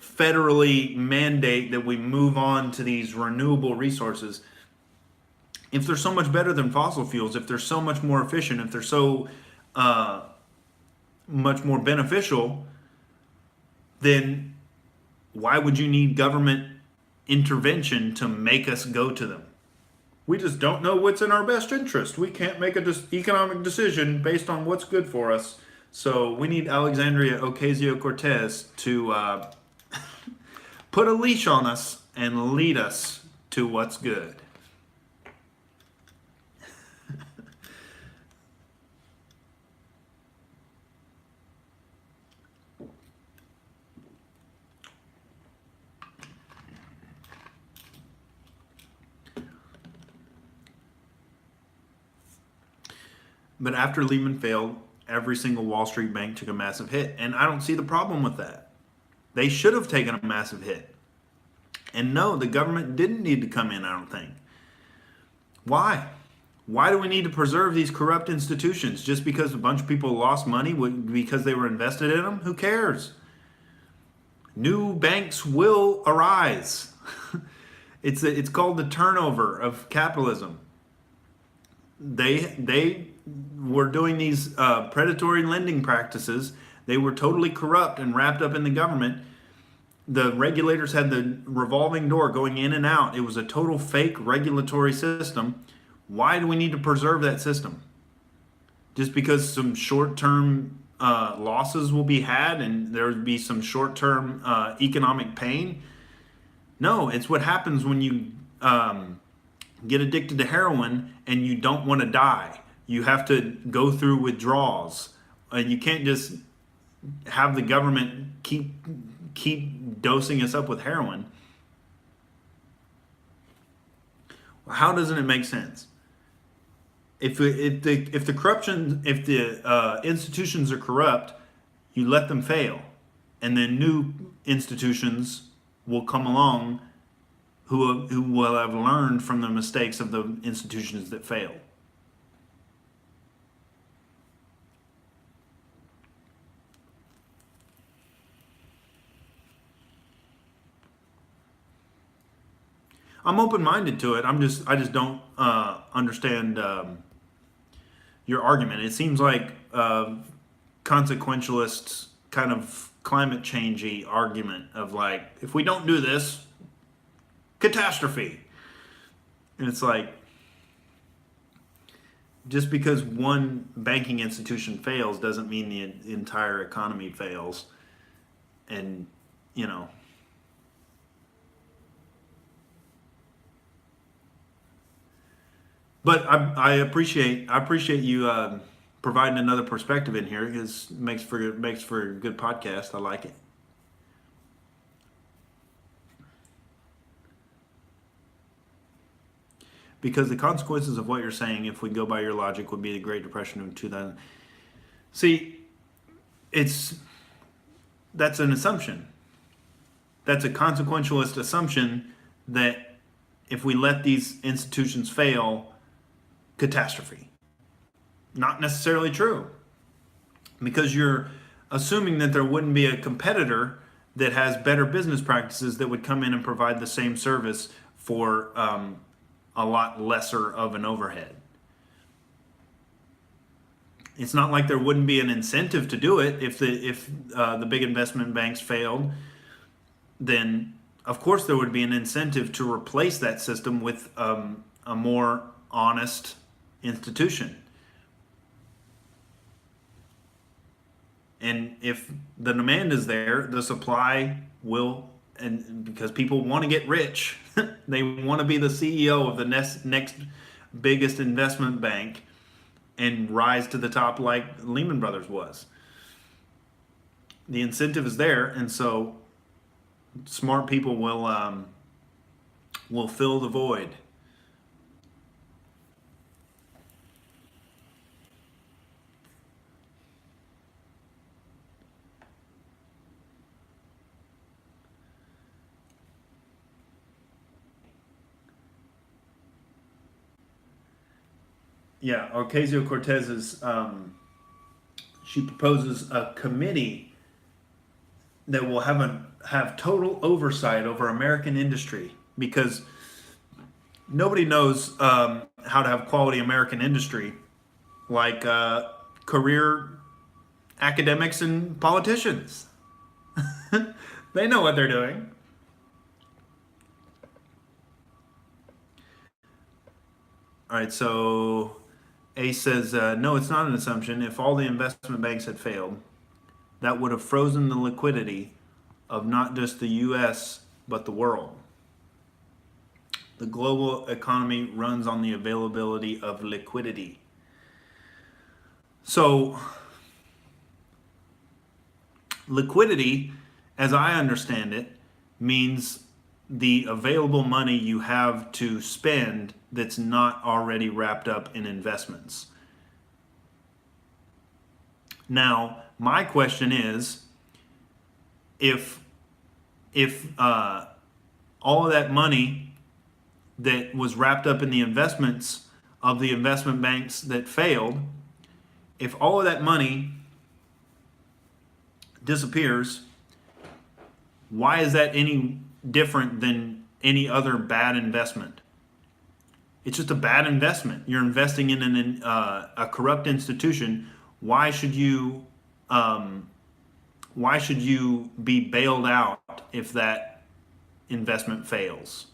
[SPEAKER 1] federally mandate that we move on to these renewable resources. If they're so much better than fossil fuels, if they're so much more efficient, if they're so much more beneficial, then why would you need government intervention to make us go to them? We just don't know what's in our best interest. We can't make an economic decision based on what's good for us. So we need Alexandria Ocasio-Cortez to put a leash on us and lead us to what's good. But after Lehman failed, every single Wall Street bank took a massive hit. And I don't see the problem with that. They should have taken a massive hit. And no, the government didn't need to come in, I don't think. Why? Why do we need to preserve these corrupt institutions? Just because a bunch of people lost money because they were invested in them? Who cares? New banks will arise. It's called the turnover of capitalism. They were doing these predatory lending practices. They were totally corrupt and wrapped up in the government. The regulators had the revolving door going in and out. It was a total fake regulatory system. Why do we need to preserve that system? Just because some short-term losses will be had and there will be some short-term economic pain? No, it's what happens when you get addicted to heroin and you don't want to die. You have to go through withdrawals. And you can't just have the government keep dosing us up with heroin. How doesn't it make sense? If the corruption, if the institutions are corrupt, you let them fail, and then new institutions will come along who will have learned from the mistakes of the institutions that failed. I'm open-minded to it. I just don't understand your argument. It seems like consequentialist kind of climate changey argument of like, if we don't do this, catastrophe. And it's like, just because one banking institution fails doesn't mean the entire economy fails. And, you know, but I appreciate you providing another perspective in here, because it makes for a good podcast. I like it. Because the consequences of what you're saying, if we go by your logic, would be the Great Depression of 2000. See, that's an assumption. That's a consequentialist assumption that if we let these institutions fail, catastrophe. Not necessarily true. Because you're assuming that there wouldn't be a competitor that has better business practices that would come in and provide the same service for a lot lesser of an overhead. It's not like there wouldn't be an incentive to do it. If the big investment banks failed, then of course there would be an incentive to replace that system with a more honest institution. And if the demand is there, the supply will, and because people want to get rich, they want to be the CEO of the next biggest investment bank and rise to the top like Lehman Brothers was. The incentive is there, and so smart people will fill the void. Yeah, Ocasio-Cortez is, she proposes a committee that will have total oversight over American industry, because nobody knows how to have quality American industry like career academics and politicians. They know what they're doing. All right, so Ace says, no, it's not an assumption. If all the investment banks had failed, that would have frozen the liquidity of not just the U.S., but the world. The global economy runs on the availability of liquidity. So, liquidity, as I understand it, means the available money you have to spend that's not already wrapped up in investments. Now, my question is, if all of that money that was wrapped up in the investments of the investment banks that failed, if all of that money disappears, why is that any different than any other bad investment? It's just a bad investment. You're investing in a corrupt institution. Why should you be bailed out if that investment fails?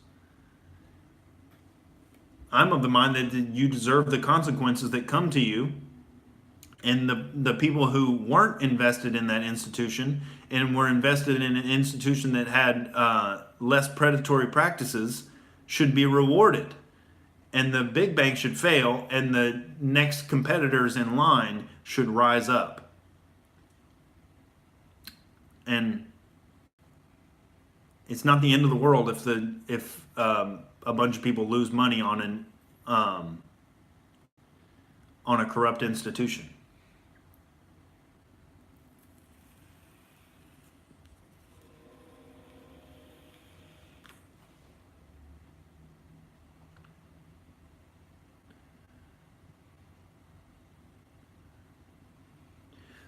[SPEAKER 1] I'm of the mind that you deserve the consequences that come to you, and the people who weren't invested in that institution and were invested in an institution that had less predatory practices should be rewarded. And the big bank should fail, and the next competitors in line should rise up. And it's not the end of the world if a bunch of people lose money on a corrupt institution.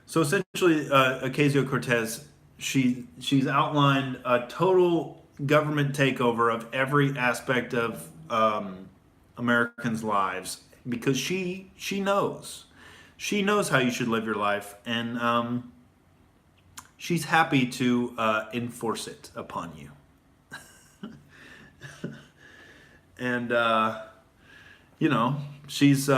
[SPEAKER 1] So essentially, Ocasio-Cortez, she's outlined a total government takeover of every aspect of Americans' lives, because she knows how you should live your life, and she's happy to enforce it upon you. And she's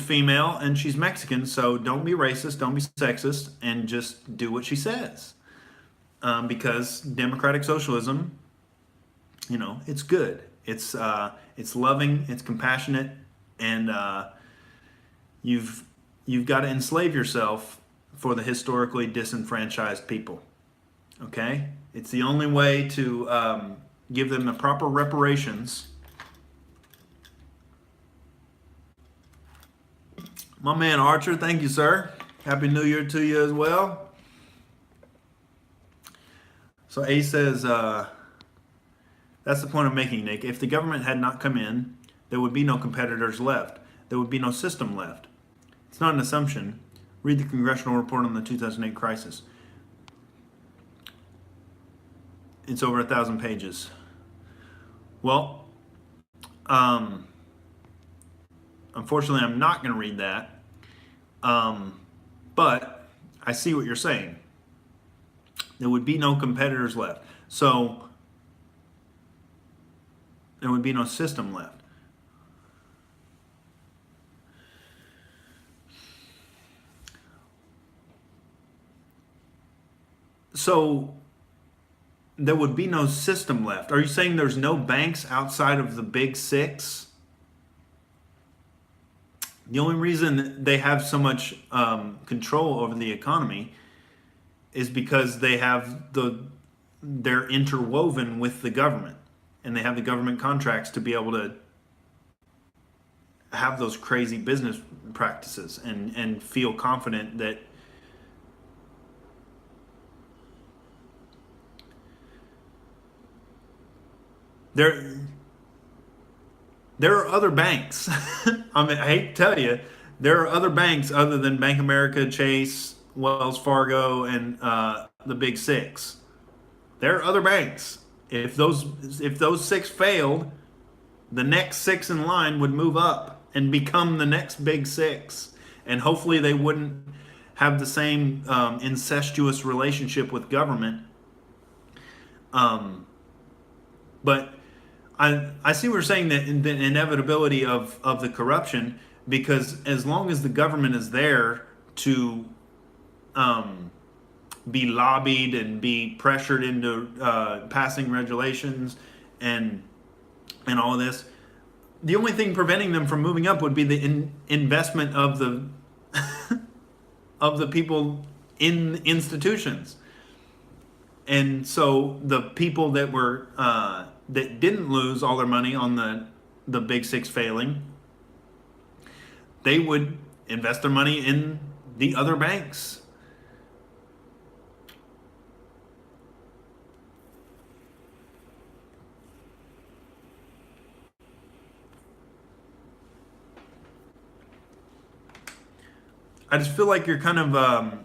[SPEAKER 1] female and she's Mexican, so don't be racist, don't be sexist, and just do what she says. Because democratic socialism, it's good. It's loving, it's compassionate, and you've got to enslave yourself for the historically disenfranchised people. Okay? It's the only way to give them the proper reparations. My man Archer, thank you, sir. Happy New Year to you as well. So A says, that's the point I'm making, Nick. If the government had not come in, there would be no competitors left. There would be no system left. It's not an assumption. Read the congressional report on the 2008 crisis. It's over 1,000 pages. Well, unfortunately, I'm not going to read that. But I see what you're saying. There would be no competitors left. So there would be no system left. So there would be no system left. Are you saying there's no banks outside of the big six? The only reason they have so much control over the economy is because they're interwoven with the government, and they have the government contracts to be able to have those crazy business practices and feel confident that there are other banks. I mean, I hate to tell you, there are other banks other than Bank of America, Chase, Wells Fargo, and the Big Six. There are other banks. If those six failed, the next six in line would move up and become the next Big Six, and hopefully they wouldn't have the same incestuous relationship with government. But I see what you're saying, that the inevitability of the corruption, because as long as the government is there to be lobbied and be pressured into passing regulations and all of this, the only thing preventing them from moving up would be the investment of the of the people in institutions. And so the people that were that didn't lose all their money on the big six failing, they would invest their money in the other banks. I just feel like you're kind of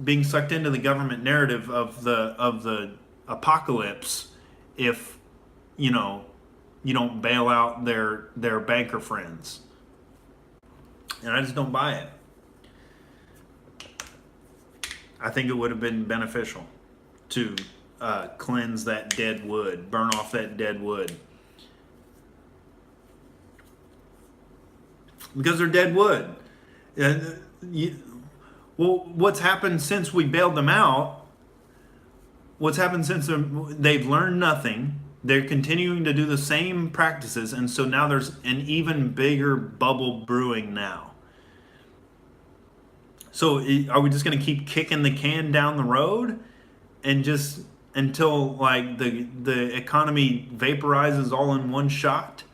[SPEAKER 1] being sucked into the government narrative of the apocalypse if you know you don't bail out their banker friends, and I just don't buy it. I think it would have been beneficial to cleanse that dead wood, burn off that dead wood, because they're dead wood. Well, what's happened since we bailed them out? What's happened since they've learned nothing? They're continuing to do the same practices, and so now there's an even bigger bubble brewing now. So are we just going to keep kicking the can down the road, and just until like the economy vaporizes all in one shot?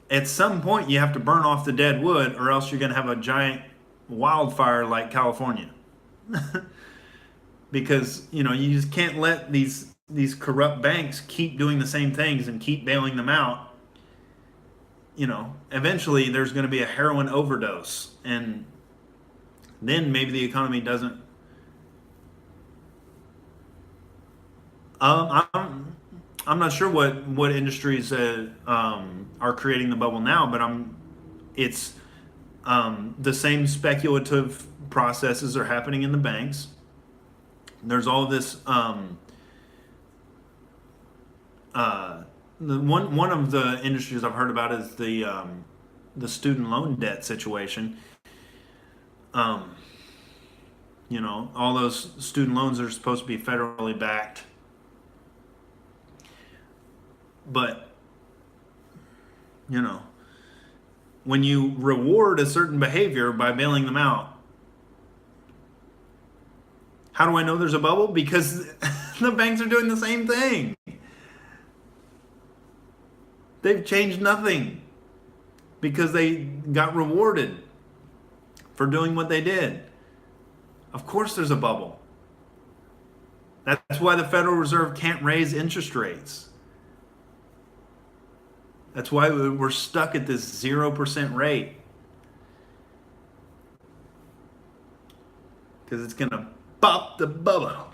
[SPEAKER 1] At some point, you have to burn off the dead wood, or else you're going to have a giant wildfire like California. Because you just can't let these corrupt banks keep doing the same things and keep bailing them out. Eventually there's going to be a heroin overdose, and then maybe the economy doesn't. I'm not sure what industries are creating the bubble now, but it's the same speculative processes are happening in the banks. There's all this. One of the industries I've heard about is the student loan debt situation. All those student loans are supposed to be federally backed, but when you reward a certain behavior by bailing them out, how do I know there's a bubble? Because the banks are doing the same thing. They've changed nothing because they got rewarded for doing what they did. Of course there's a bubble. That's why the Federal Reserve can't raise interest rates. That's why we're stuck at this 0% rate. Because it's going to pop the bubble.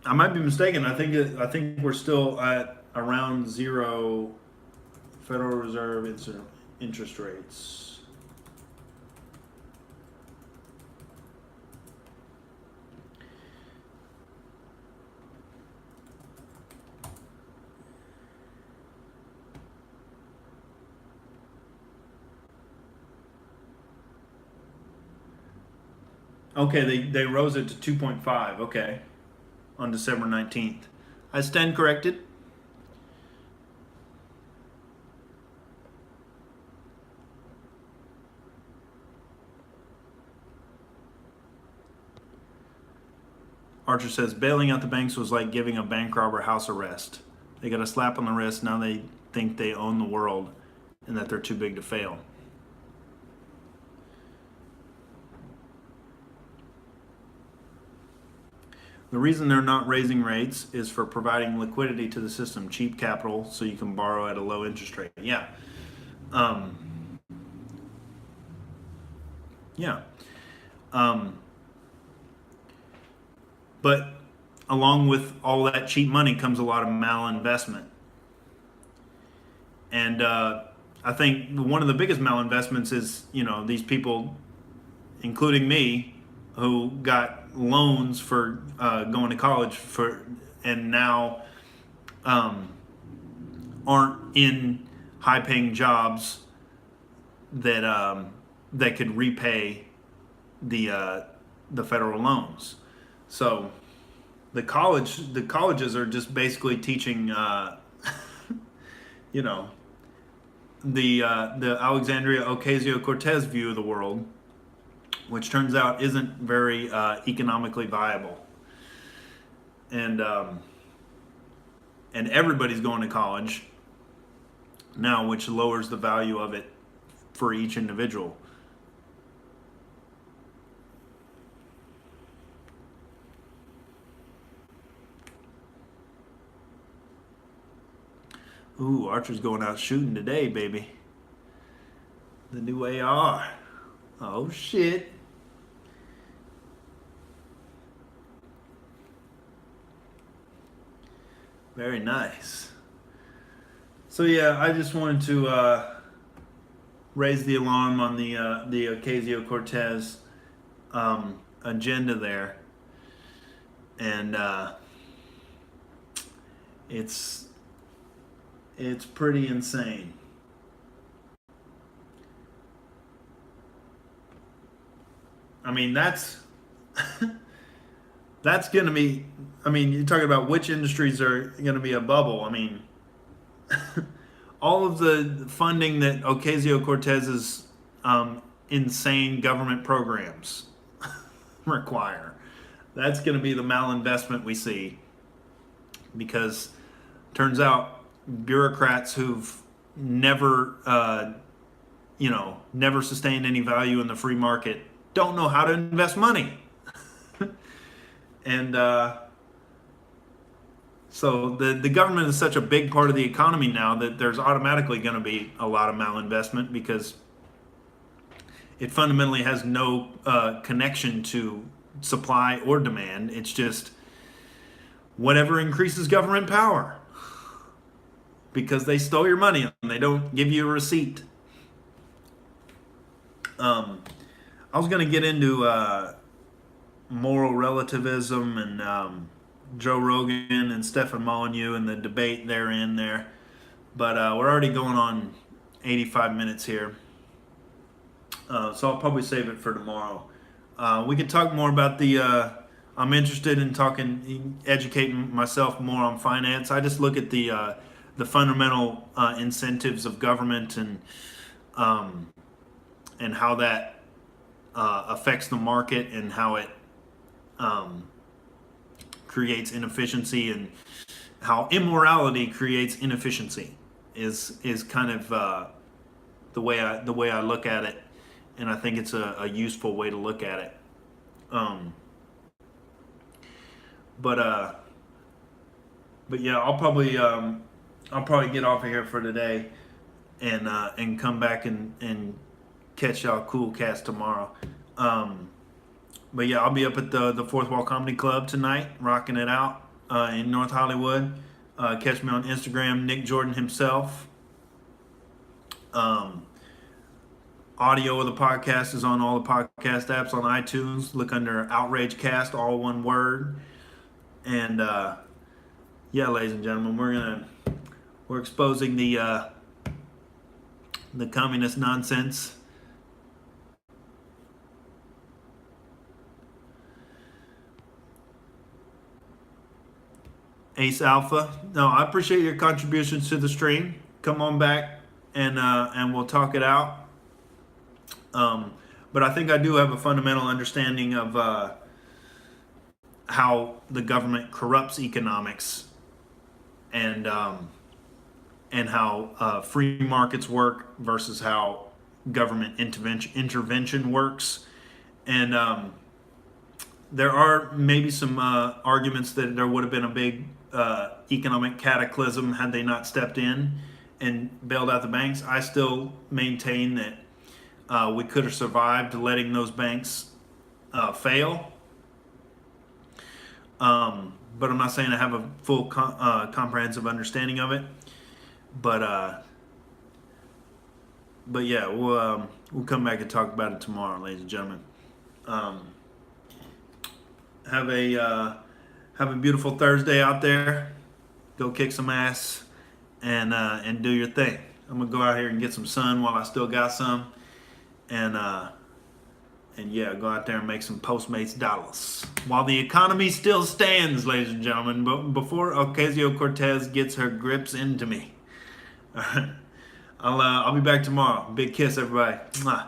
[SPEAKER 1] I might be mistaken. I think we're still at around zero Federal Reserve interest rates. Okay, they rose it to 2.5. Okay. On December 19th. I stand corrected. Archer says, bailing out the banks was like giving a bank robber house arrest. They got a slap on the wrist, now they think they own the world and that they're too big to fail. The reason they're not raising rates is for providing liquidity to the system, cheap capital, so you can borrow at a low interest rate. Yeah. Yeah. Um, but along with all that cheap money comes a lot of malinvestment. And I think one of the biggest malinvestments is, these people, including me, who got loans for going to college and now um, aren't in high-paying jobs that could repay the federal loans. So the colleges are just basically teaching you know the Alexandria Ocasio-Cortez view of the world, which turns out isn't very economically viable. And everybody's going to college now, which lowers the value of it for each individual. Ooh, Archer's going out shooting today, baby. The new AR. Oh, shit. Very nice. So yeah, I just wanted to raise the alarm on the Ocasio-Cortez agenda there, and it's pretty insane. I mean, that's that's going to be. I mean, you're talking about which industries are going to be a bubble. I mean, all of the funding that Ocasio-Cortez's insane government programs require, that's going to be the malinvestment we see, because turns out bureaucrats who've never never sustained any value in the free market don't know how to invest money. And so the government is such a big part of the economy now that there's automatically going to be a lot of malinvestment, because it fundamentally has no connection to supply or demand. It's just whatever increases government power, because they stole your money and they don't give you a receipt. I was going to get into moral relativism and Joe Rogan and Stefan Molyneux and the debate they're in there, but we're already going on 85 minutes here, so I'll probably save it for tomorrow. We can talk more about I'm interested in educating myself more on finance. I just look at the fundamental incentives of government and how that affects the market, and how it creates inefficiency, and how immorality creates inefficiency is kind of the way I look at it, and I think it's a useful way to look at it. But yeah, I'll probably get off of here for today, and come back and catch y'all cool cast tomorrow. But yeah, I'll be up at the Fourth Wall Comedy Club tonight, rocking it out in North Hollywood. Catch me on Instagram, Nick Jordan himself. Audio of the podcast is on all the podcast apps on iTunes. Look under Outrage Cast, all one word. And yeah, ladies and gentlemen, we're exposing the communist nonsense. Ace Alpha. No, I appreciate your contributions to the stream. Come on back and we'll talk it out. But I think I do have a fundamental understanding of how the government corrupts economics, and how free markets work versus how government intervention works. And there are maybe some arguments that there would have been a big economic cataclysm had they not stepped in and bailed out the banks. I still maintain that We could have survived letting those banks fail. But I'm not saying I have a full comprehensive understanding of it. But yeah, we'll come back and talk about it tomorrow, ladies and gentlemen. Have a beautiful Thursday out there. Go kick some ass and do your thing. I'm gonna go out here and get some sun while I still got some, and yeah, go out there and make some Postmates dollars while the economy still stands, ladies and gentlemen. But before Ocasio-Cortez gets her grips into me. All right, I'll be back tomorrow. Big kiss, everybody. Mwah.